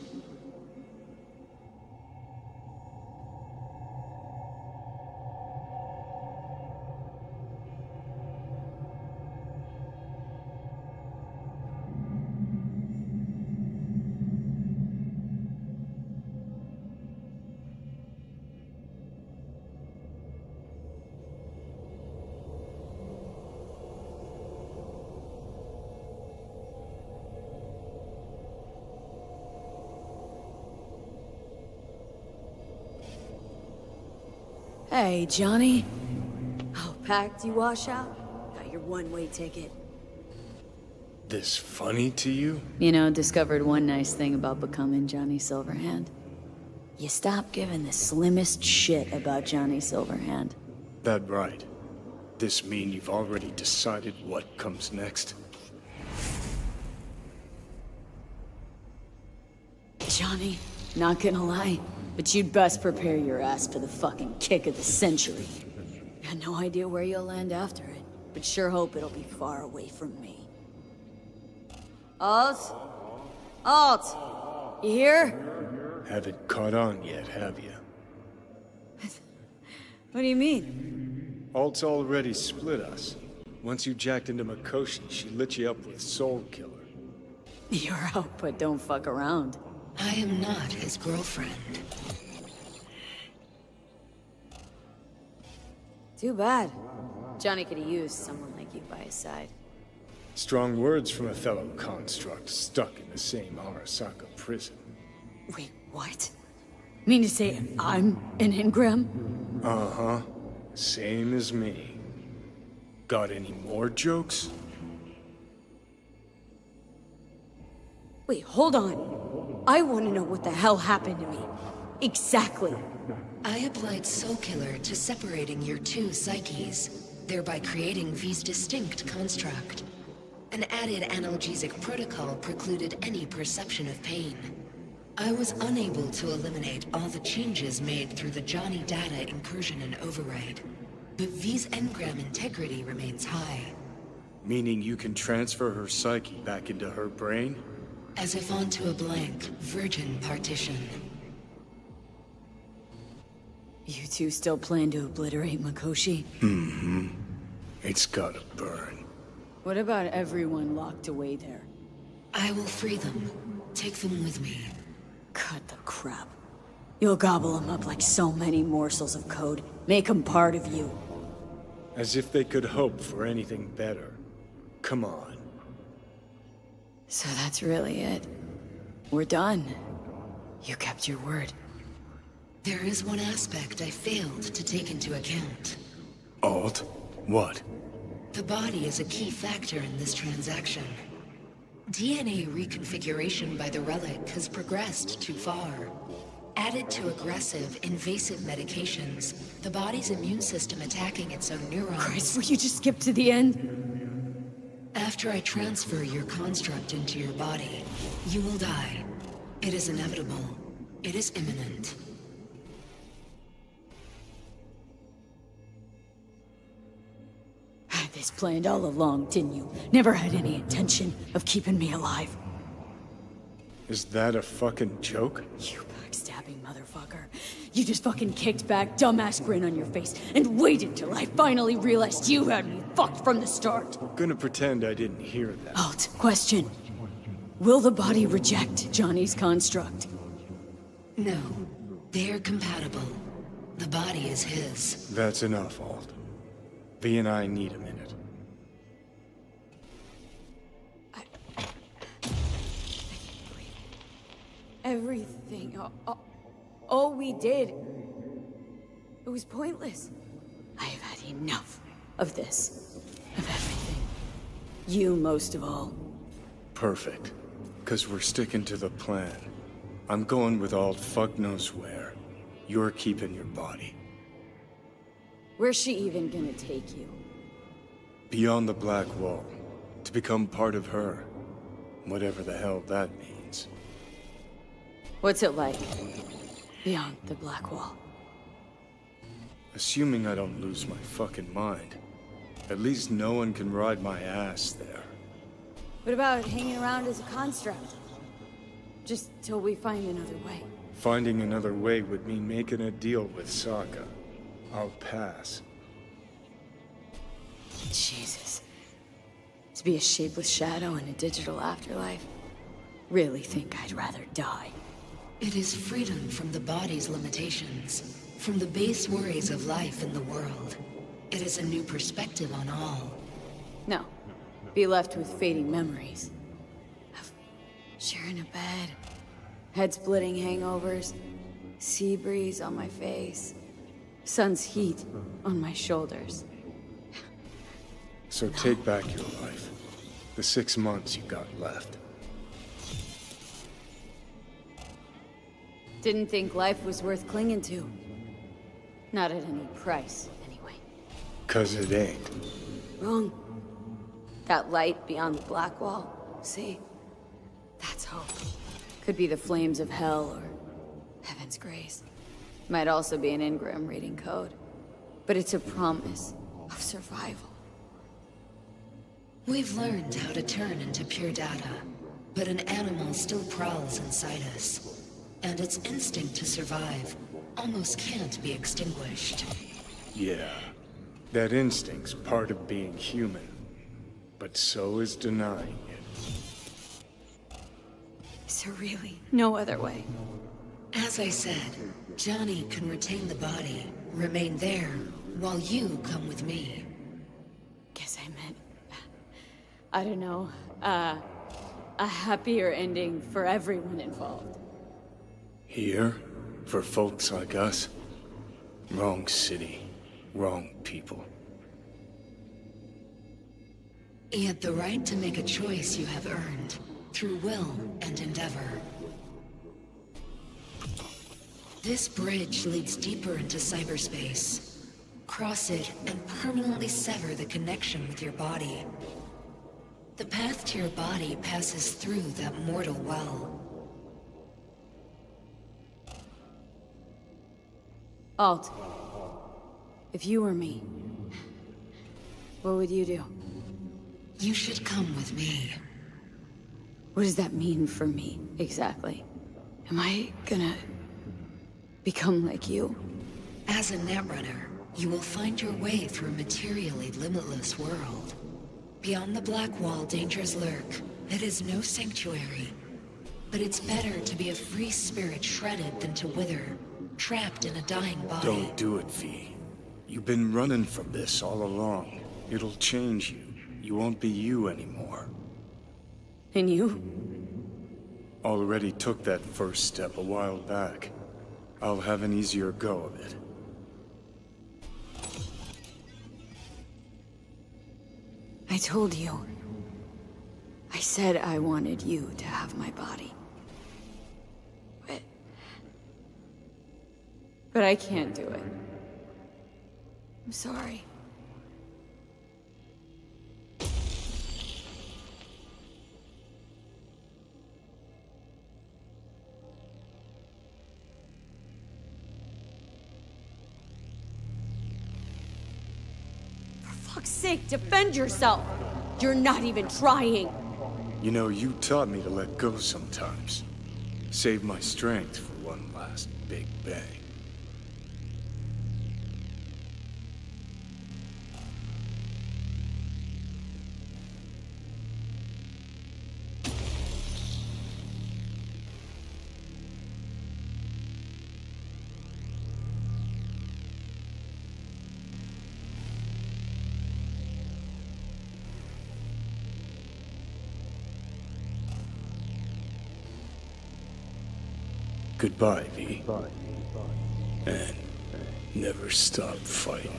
Hey, Johnny. How packed you wash out? Got your one-way ticket. This funny to you? You know, discovered one nice thing about becoming Johnny Silverhand. You stop giving the slimmest shit about Johnny Silverhand. That right. This mean you've already decided what comes next? Johnny, not gonna lie, but you'd best prepare your ass for the fucking kick of the century. Got no idea where you'll land after it, but sure hope it'll be far away from me. Alt? Alt! You here? Haven't caught on yet, have you? What do you mean? Alt's already split us. Once you jacked into Mikoshi, she lit you up with Soul Killer. You're out, but don't fuck around. I am not his girlfriend. Too bad. Johnny could have used someone like you by his side. Strong words from a fellow construct stuck in the same Arasaka prison. Wait, what? Mean to say I'm an engram? Uh-huh. Same as me. Got any more jokes? Wait, hold on. I want to know what the hell happened to me. Exactly. I applied Soul Killer to separating your two psyches, thereby creating V's distinct construct. An added analgesic protocol precluded any perception of pain. I was unable to eliminate all the changes made through the Johnny data incursion and override, but V's engram integrity remains high. Meaning you can transfer her psyche back into her brain? As if onto a blank, virgin partition. You two still plan to obliterate Mikoshi? Mm-hmm. It's gotta burn. What about everyone locked away there? I will free them. Take them with me. Cut the crap. You'll gobble them up like so many morsels of code. Make them part of you. As if they could hope for anything better. Come on. So that's really it. We're done. You kept your word. There is one aspect I failed to take into account. Alt? What? The body is a key factor in this transaction. DNA reconfiguration by the relic has progressed too far. Added to aggressive, invasive medications, the body's immune system attacking its own neurons. Christ, will you just skip to the end? After I transfer your construct into your body, you will die. It is inevitable. It is imminent. Had this planned all along, didn't you? Never had any intention of keeping me alive. Is that a fucking joke? You backstabbing motherfucker. You just fucking kicked back, dumbass grin on your face, and waited till I finally realized you had me fucked from the start. I'm gonna pretend I didn't hear that. Alt, question. Will the body reject Johnny's construct? No. They're compatible. The body is his. That's enough, Alt. V and I need a minute. Everything. All we did. It was pointless. I have had enough of this. Of everything. You most of all. Perfect. Because we're sticking to the plan. I'm going with Alt fuck knows where. You're keeping your body. Where's she even gonna take you? Beyond the Black Wall. To become part of her. Whatever the hell that means. What's it like? Beyond the Black Wall. Assuming I don't lose my fucking mind. At least no one can ride my ass there. What about hanging around as a construct? Just till we find another way. Finding another way would mean making a deal with Sokka. I'll pass. Jesus. To be a shapeless shadow in a digital afterlife? Really think I'd rather die. It is freedom from the body's limitations, from the base worries of life in the world. It is a new perspective on all. No. Be left with fading memories. Of sharing a bed, head-splitting hangovers, sea breeze on my face, sun's heat on my shoulders. So take back your life. The 6 months you got left. Didn't think life was worth clinging to. Not at any price, anyway. 'Cause it ain't. Wrong. That light beyond the Black Wall, see? That's hope. Could be the flames of hell or heaven's grace. Might also be an engram reading code. But it's a promise of survival. We've learned how to turn into pure data, but an animal still prowls inside us. And its instinct to survive almost can't be extinguished. Yeah. That instinct's part of being human. But so is denying it. Is there really no other way? As I said, Johnny can retain the body, remain there, while you come with me. Guess I meant... I don't know. A happier ending for everyone involved. Here? For folks like us? Wrong city. Wrong people. Yet the right to make a choice you have earned, through will and endeavor. This bridge leads deeper into cyberspace. Cross it and permanently sever the connection with your body. The path to your body passes through that mortal well. Alt, if you were me, what would you do? You should come with me. What does that mean for me, exactly? Am I gonna become like you? As a netrunner, you will find your way through a materially limitless world. Beyond the Black Wall, dangers lurk. It is no sanctuary. But it's better to be a free spirit shredded than to wither, trapped in a dying body. Don't do it, V. You've been running from this all along. It'll change you. You won't be you anymore. And you? Already took that first step a while back. I'll have an easier go of it. I told you. I said I wanted you to have my body. But I can't do it. I'm sorry. For fuck's sake, defend yourself! You're not even trying! You know, you taught me to let go sometimes. Save my strength for one last big bang. Goodbye, V. And never stop fighting.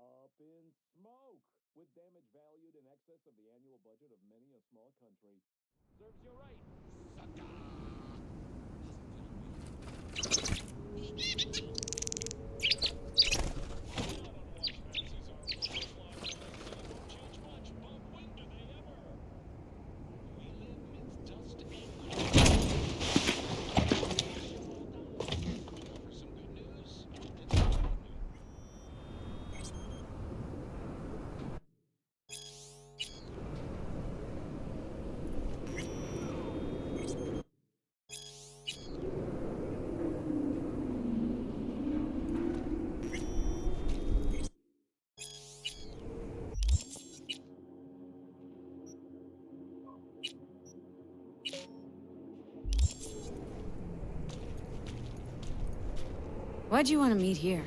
Up in smoke! With damage valued in excess of the annual budget of many a small country. Serves you right, Why'd you want to meet here?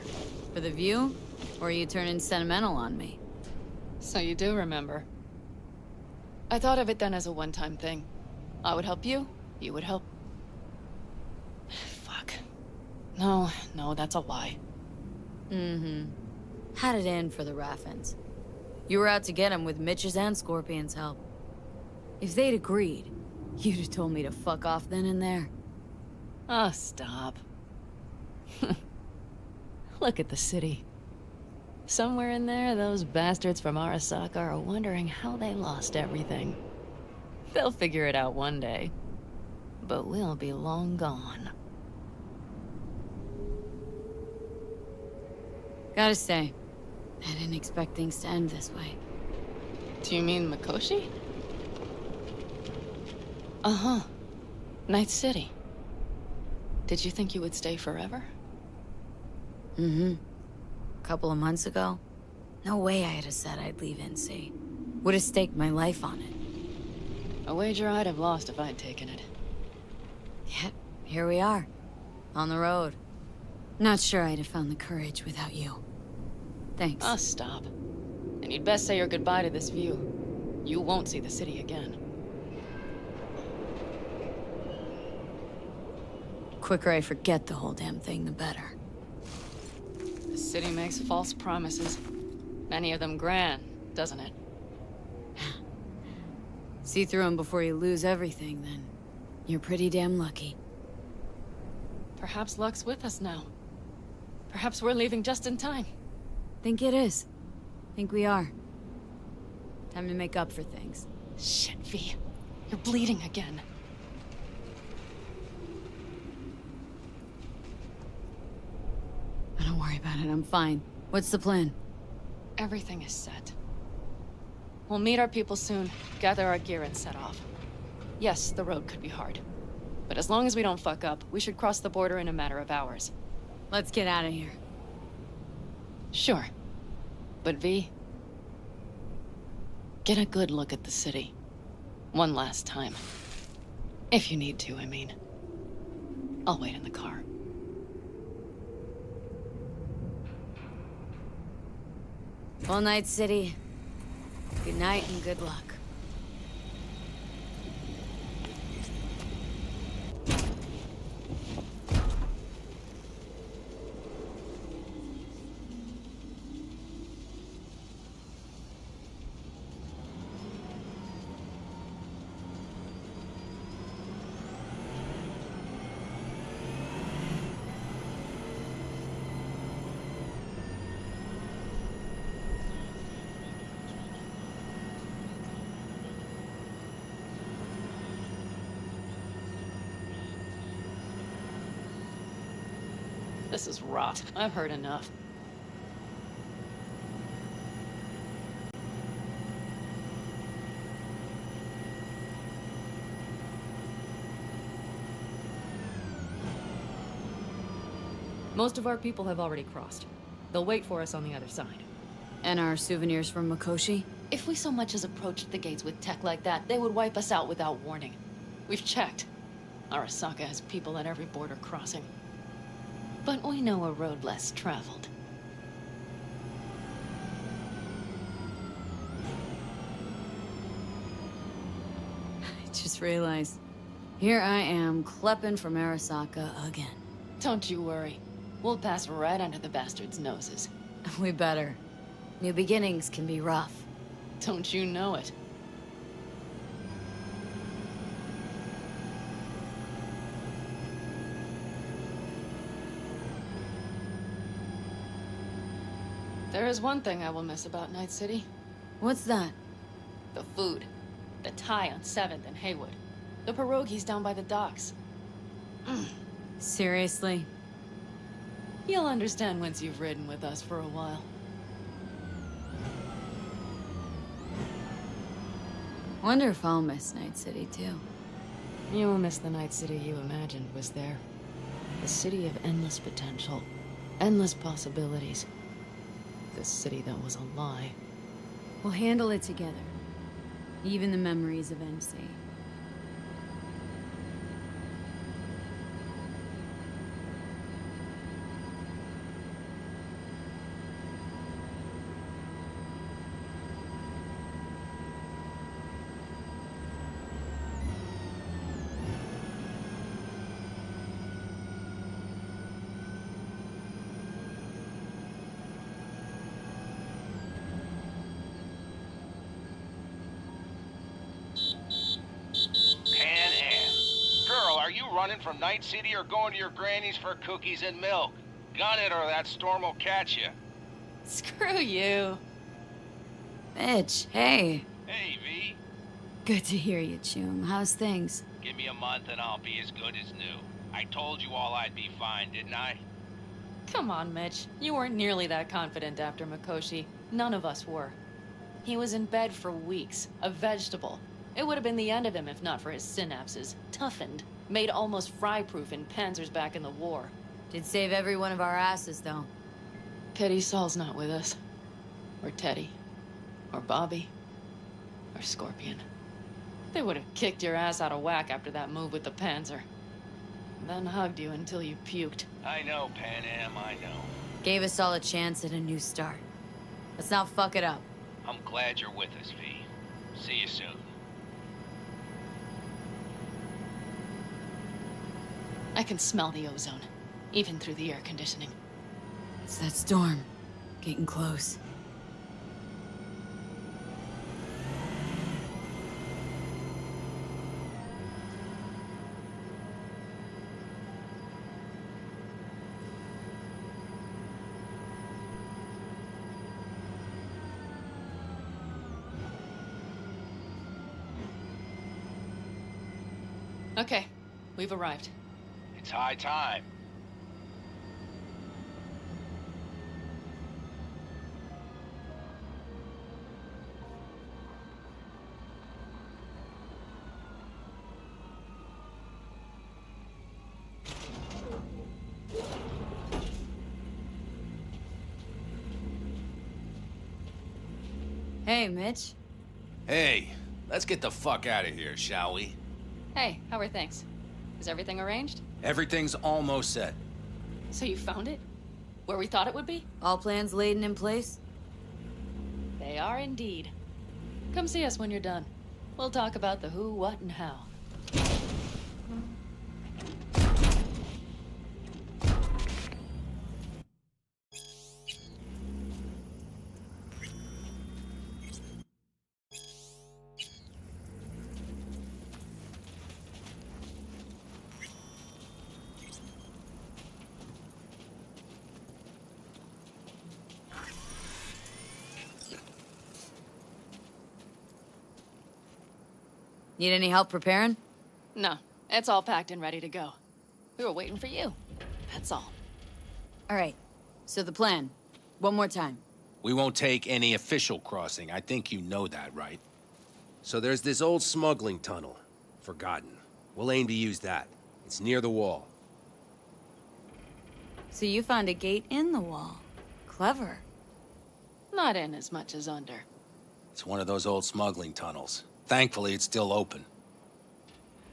For the view? Or are you turning sentimental on me? So you do remember. I thought of it then as a one-time thing. I would help you, you would help... Fuck. No, that's a lie. Mm-hmm. Had it in for the Raffins. You were out to get him with Mitch's and Scorpion's help. If they'd agreed, you'd have told me to fuck off then and there. Oh, stop. Look at the city. Somewhere in there, those bastards from Arasaka are wondering how they lost everything. They'll figure it out one day. But we'll be long gone. Gotta say, I didn't expect things to end this way. Do you mean Mikoshi? Uh-huh. Night City. Did you think you would stay forever? Mm-hmm. A couple of months ago, no way I'd have said I'd leave NC. Would have staked my life on it. A wager I'd have lost if I'd taken it. Yet, here we are. On the road. Not sure I'd have found the courage without you. Thanks. Oh, stop. And you'd best say your goodbye to this view. You won't see the city again. Quicker I forget the whole damn thing, the better. The city makes false promises. Many of them grand, doesn't it? See through them before you lose everything, then. You're pretty damn lucky. Perhaps luck's with us now. Perhaps we're leaving just in time. Think it is. Think we are. Time to make up for things. Shit, V. You're bleeding again. Don't worry about it, I'm fine. What's the plan? Everything is set. We'll meet our people soon, gather our gear and set off. Yes, the road could be hard. But as long as we don't fuck up, we should cross the border in a matter of hours. Let's get out of here. Sure. But V, get a good look at the city. One last time. If you need to, I mean. I'll wait in the car. Well, Night City. Good night and good luck. This is rot. I've heard enough. Most of our people have already crossed. They'll wait for us on the other side. And our souvenirs from Mikoshi? If we so much as approached the gates with tech like that, they would wipe us out without warning. We've checked. Arasaka has people at every border crossing. But we know a road less traveled. I just realized, here I am, klepping from Arasaka again. Don't you worry. We'll pass right under the bastards' noses. We better. New beginnings can be rough. Don't you know it? There is one thing I will miss about Night City. What's that? The food. The Thai on 7th and Haywood. The pierogies down by the docks. Seriously? You'll understand once you've ridden with us for a while. Wonder if I'll miss Night City, too. You will miss the Night City you imagined was there. The city of endless potential. Endless possibilities. The city that was a lie. We'll handle it together. Even the memories of MC. Running from Night City or going to your granny's for cookies and milk? Gun it or that storm will catch you. Screw you. Mitch, hey. Hey, V. Good to hear you, Chum. How's things? Give me a month and I'll be as good as new. I told you all I'd be fine, didn't I? Come on, Mitch. You weren't nearly that confident after Mikoshi. None of us were. He was in bed for weeks, a vegetable. It would have been the end of him if not for his synapses. Toughened. Made almost fry-proof in panzers back in the war. Did save every one of our asses, though. Pity Saul's not with us. Or Teddy. Or Bobby. Or Scorpion. They would have kicked your ass out of whack after that move with the panzer. Then hugged you until you puked. I know, Pan Am, I know. Gave us all a chance at a new start. Let's not fuck it up. I'm glad you're with us, V. See you soon. I can smell the ozone, even through the air conditioning. It's that storm. Getting close. Okay, we've arrived. It's high time. Hey, Mitch. Hey, let's get the fuck out of here, shall we? Hey, how are things? Is everything arranged? Everything's almost set. So you found it? Where we thought it would be? All plans laid and in place? They are indeed. Come see us when you're done. We'll talk about the who, what, and how. Need any help preparing? No, it's all packed and ready to go. We were waiting for you. That's all. All right. So the plan. One more time. We won't take any official crossing. I think you know that, right? So there's this old smuggling tunnel. Forgotten. We'll aim to use that. It's near the wall. So you found a gate in the wall. Clever. Not in as much as under. It's one of those old smuggling tunnels. Thankfully, it's still open.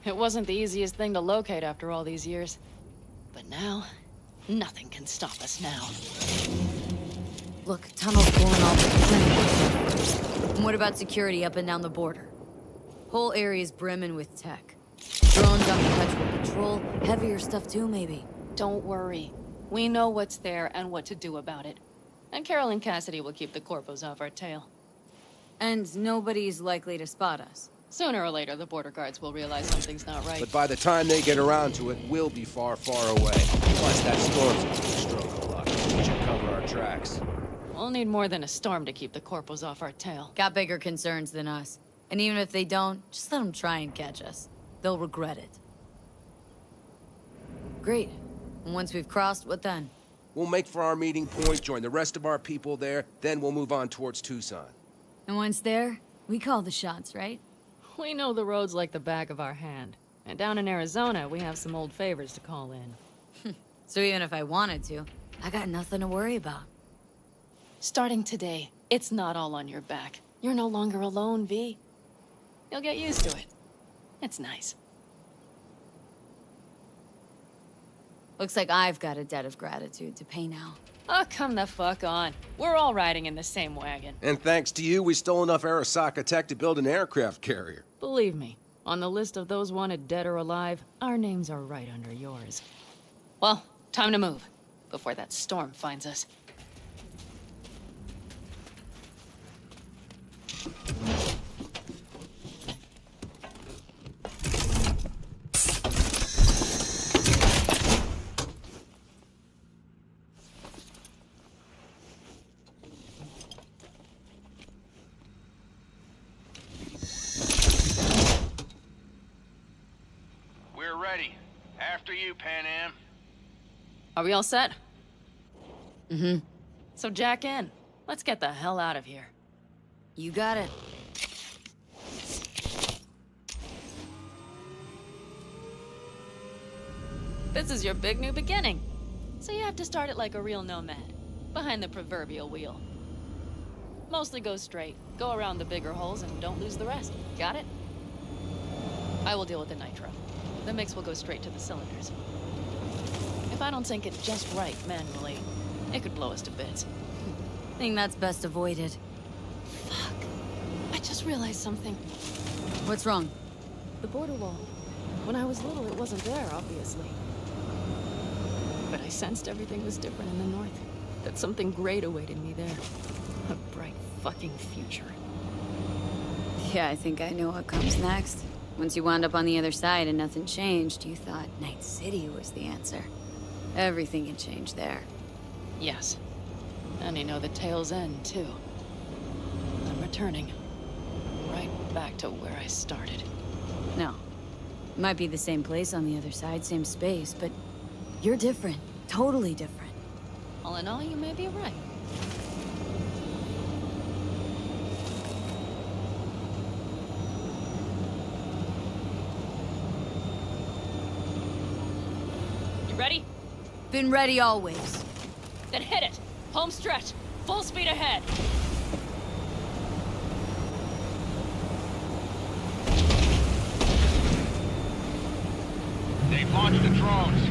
It wasn't the easiest thing to locate after all these years. But now, nothing can stop us now. Look, tunnel's blowing off the perimeter. And what about security up and down the border? Whole area's brimming with tech. Drones on perpetual patrol, heavier stuff too, maybe. Don't worry. We know what's there and what to do about it. And Carol and Cassidy will keep the corpos off our tail. And nobody's likely to spot us. Sooner or later, the border guards will realize something's not right. But by the time they get around to it, we'll be far, far away. Plus, that storm's a big stroke of luck. We should cover our tracks. We'll need more than a storm to keep the corpos off our tail. Got bigger concerns than us. And even if they don't, just let them try and catch us. They'll regret it. Great. And once we've crossed, what then? We'll make for our meeting point, join the rest of our people there, then we'll move on towards Tucson. And once there, we call the shots, right? We know the roads like the back of our hand. And down in Arizona, we have some old favors to call in. So even if I wanted to, I got nothing to worry about. Starting today, it's not all on your back. You're no longer alone, V. You'll get used to it. It's nice. Looks like I've got a debt of gratitude to pay now. Oh, come the fuck on. We're all riding in the same wagon. And thanks to you, we stole enough Arasaka tech to build an aircraft carrier. Believe me, on the list of those wanted dead or alive, our names are right under yours. Well, time to move, before that storm finds us. After you, Pan Am. Are we all set? Mm-hmm. So jack in. Let's get the hell out of here. You got it. This is your big new beginning. So you have to start it like a real nomad. Behind the proverbial wheel. Mostly go straight. Go around the bigger holes and don't lose the rest. Got it? I will deal with the nitro. The mix will go straight to the cylinders. If I don't sync it just right manually, it could blow us to bits. I think that's best avoided. Fuck. I just realized something. What's wrong? The border wall. When I was little, it wasn't there, obviously. But I sensed everything was different in the north. That something great awaited me there. A bright fucking future. Yeah, I think I know what comes next. Once you wound up on the other side and nothing changed, you thought Night City was the answer. Everything had changed there. Yes. And you know the tale's end, too. I'm returning. Right back to where I started. No. It might be the same place on the other side, same space, but you're different. Totally different. All in all, you may be right. You ready? Been ready always. Then hit it! Home stretch! Full speed ahead! They've launched the drones.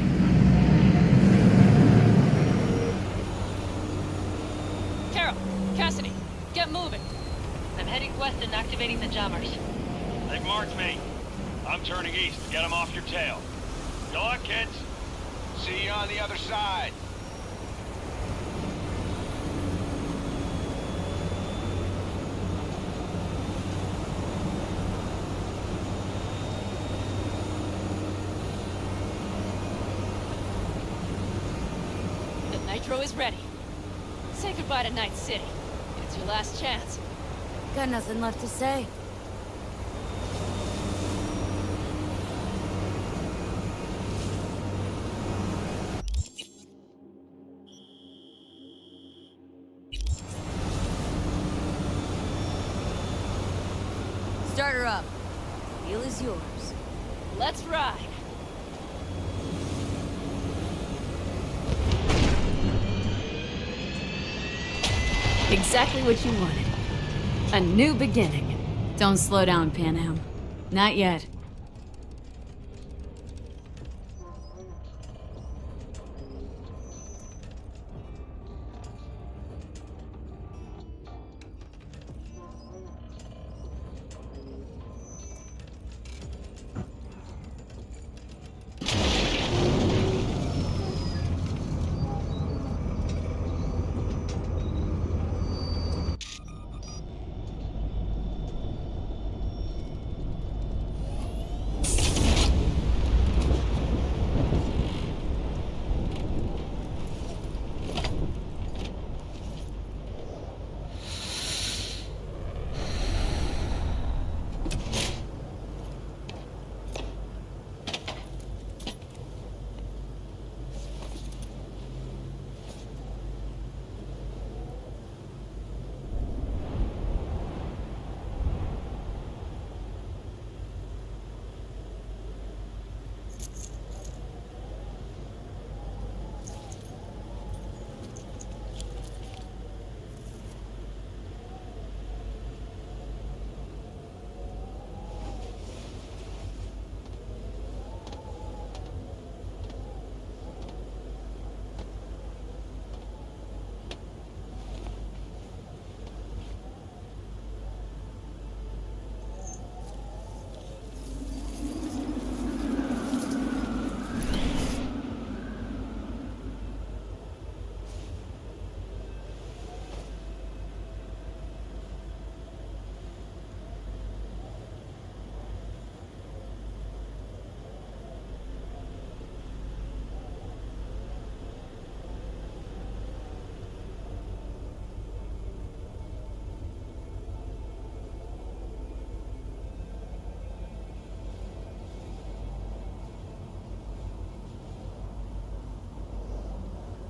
Carol, Cassidy, get moving. I'm heading west and activating the jammers. They've marked me. I'm turning east. Get them off your tail. Good luck, kids. See you on the other side. The nitro is ready. Say goodbye to Night City. It's your last chance. Got nothing left to say. Start her up. The wheel is yours. Let's ride. Exactly what you wanted. A new beginning. Don't slow down, Pan Am. Not yet.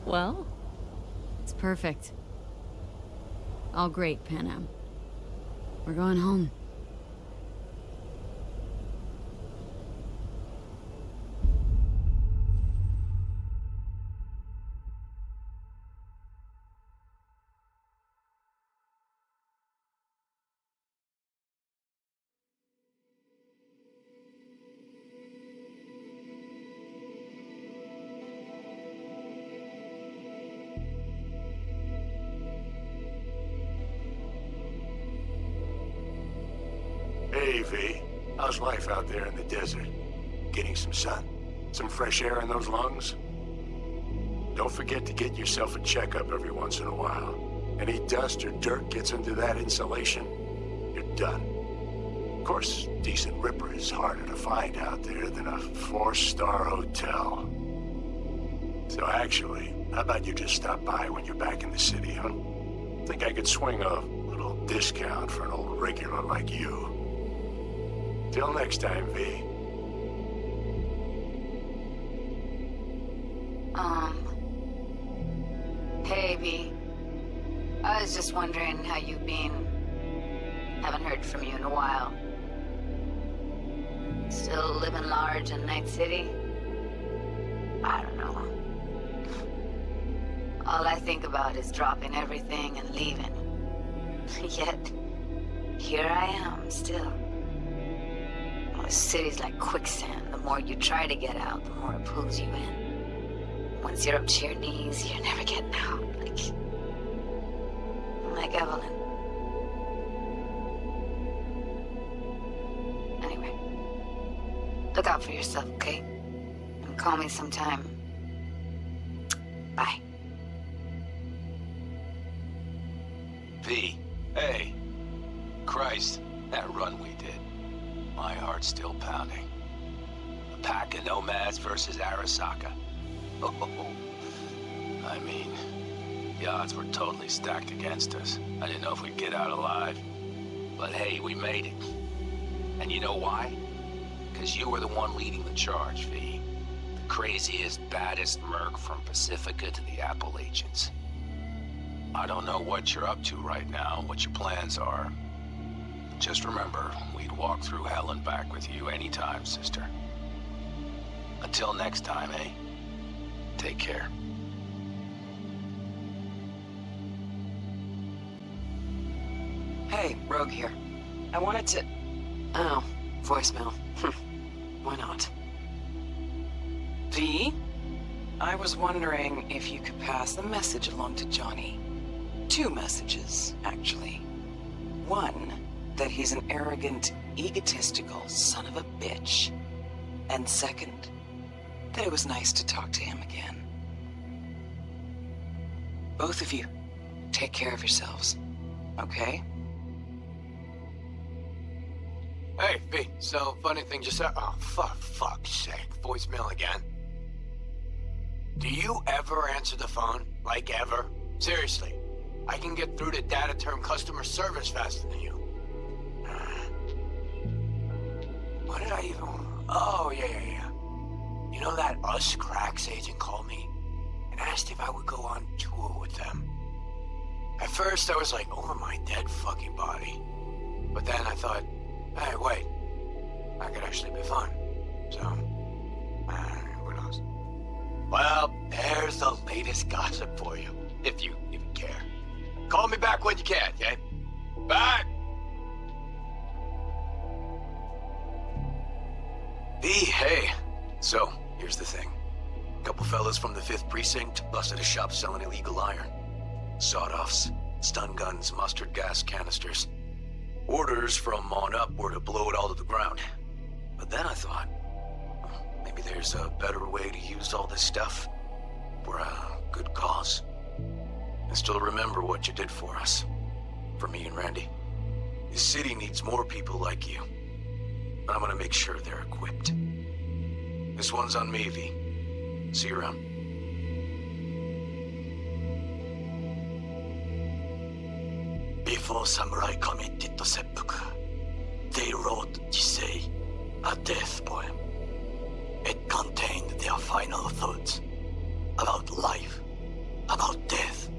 Well? It's perfect. All great, Pan Am. We're going home. Hey, V. How's life out there in the desert? Getting some sun? Some fresh air in those lungs? Don't forget to get yourself a checkup every once in a while. Any dust or dirt gets into that insulation, you're done. Of course, decent ripper is harder to find out there than a 4-star hotel. So actually, how about you just stop by when you're back in the city, huh? Think I could swing a little discount for an old regular like you. Till next time, V. Hey, V. I was just wondering how you've been. Haven't heard from you in a while. Still living large in Night City? I don't know. All I think about is dropping everything and leaving. Yet, here I am, still. This city's like quicksand. The more you try to get out, the more it pulls you in. Once you're up to your knees, you're never getting out. Like Evelyn. Anyway, look out for yourself, okay? And call me sometime. Bye. V, hey. Christ, that run we did. My heart's still pounding. A pack of nomads versus Arasaka. Oh, I mean, the odds were totally stacked against us. I didn't know if we'd get out alive. But hey, we made it. And you know why? Because you were the one leading the charge, V. The craziest, baddest merc from Pacifica to the Appalachians. I don't know what you're up to right now, what your plans are. Just remember, we'd walk through hell and back with you anytime, sister. Until next time, eh? Take care. Hey, Rogue here. I wanted to... Oh, voicemail. Why not? V? I was wondering if you could pass the message along to Johnny. 2 messages, actually. One, that he's an arrogant, egotistical son of a bitch. And second, that it was nice to talk to him again. Both of you, take care of yourselves, okay? Hey, V, so funny thing just said. Oh, fuck's sake. Voicemail again. Do you ever answer the phone? Like ever? Seriously. I can get through to data term customer service faster than you. What did I even... Oh, yeah. You know that Us Cracks agent called me and asked if I would go on tour with them. At first, I was like, over my dead fucking body. But then I thought, hey, wait. That could actually be fun. So, who knows? Well, there's the latest gossip for you, if you even care. Call me back when you can, okay? Bye! V, hey. So, here's the thing. A couple fellas from the 5th Precinct busted a shop selling illegal iron. Sawed-offs, stun guns, mustard gas canisters. Orders from on up were to blow it all to the ground. But then I thought, maybe there's a better way to use all this stuff for a good cause. I still remember what you did for us. For me and Randy. This city needs more people like you. I'm gonna make sure they're equipped. This one's on me, V. See you around. Before samurai committed to seppuku, they wrote Jisei, a death poem. It contained their final thoughts about life, about death.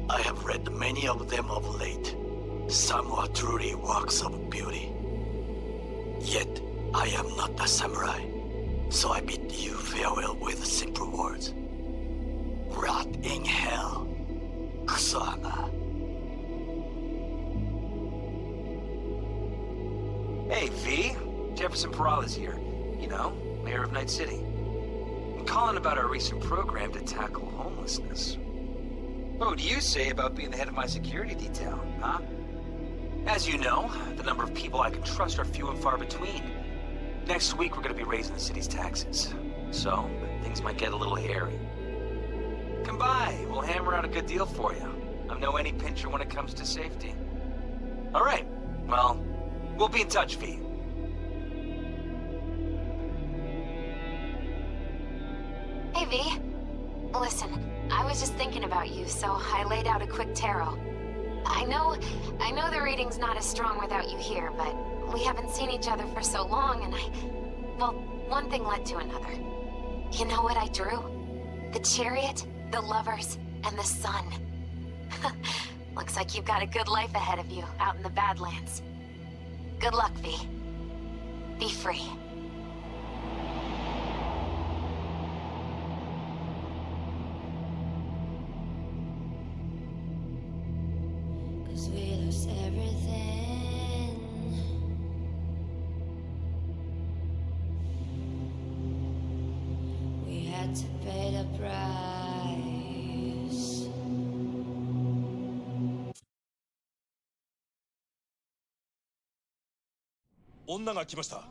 I have read many of them of late. Some were truly works of beauty. Yet, I am not a samurai, so I bid you farewell with simple words. Rot in hell, Kusama. Hey, V. Jefferson Peralta's here. You know, mayor of Night City. I'm calling about our recent program to tackle homelessness. What would you say about being the head of my security detail, huh? As you know, the number of people I can trust are few and far between. Next week, we're going to be raising the city's taxes. So, things might get a little hairy. Come by. We'll hammer out a good deal for you. I'm no any pincher when it comes to safety. All right. Well, we'll be in touch, V. Hey, V. Listen, I was just thinking about you, so I laid out a quick tarot. I know the reading's not as strong without you here, but we haven't seen each other for so long, and well, one thing led to another. You know what I drew? The chariot, the lovers, and the sun. Looks like you've got a good life ahead of you out in the Badlands. Good luck, V. Be free. We lose everything. had to pay the price. 언나가来ました.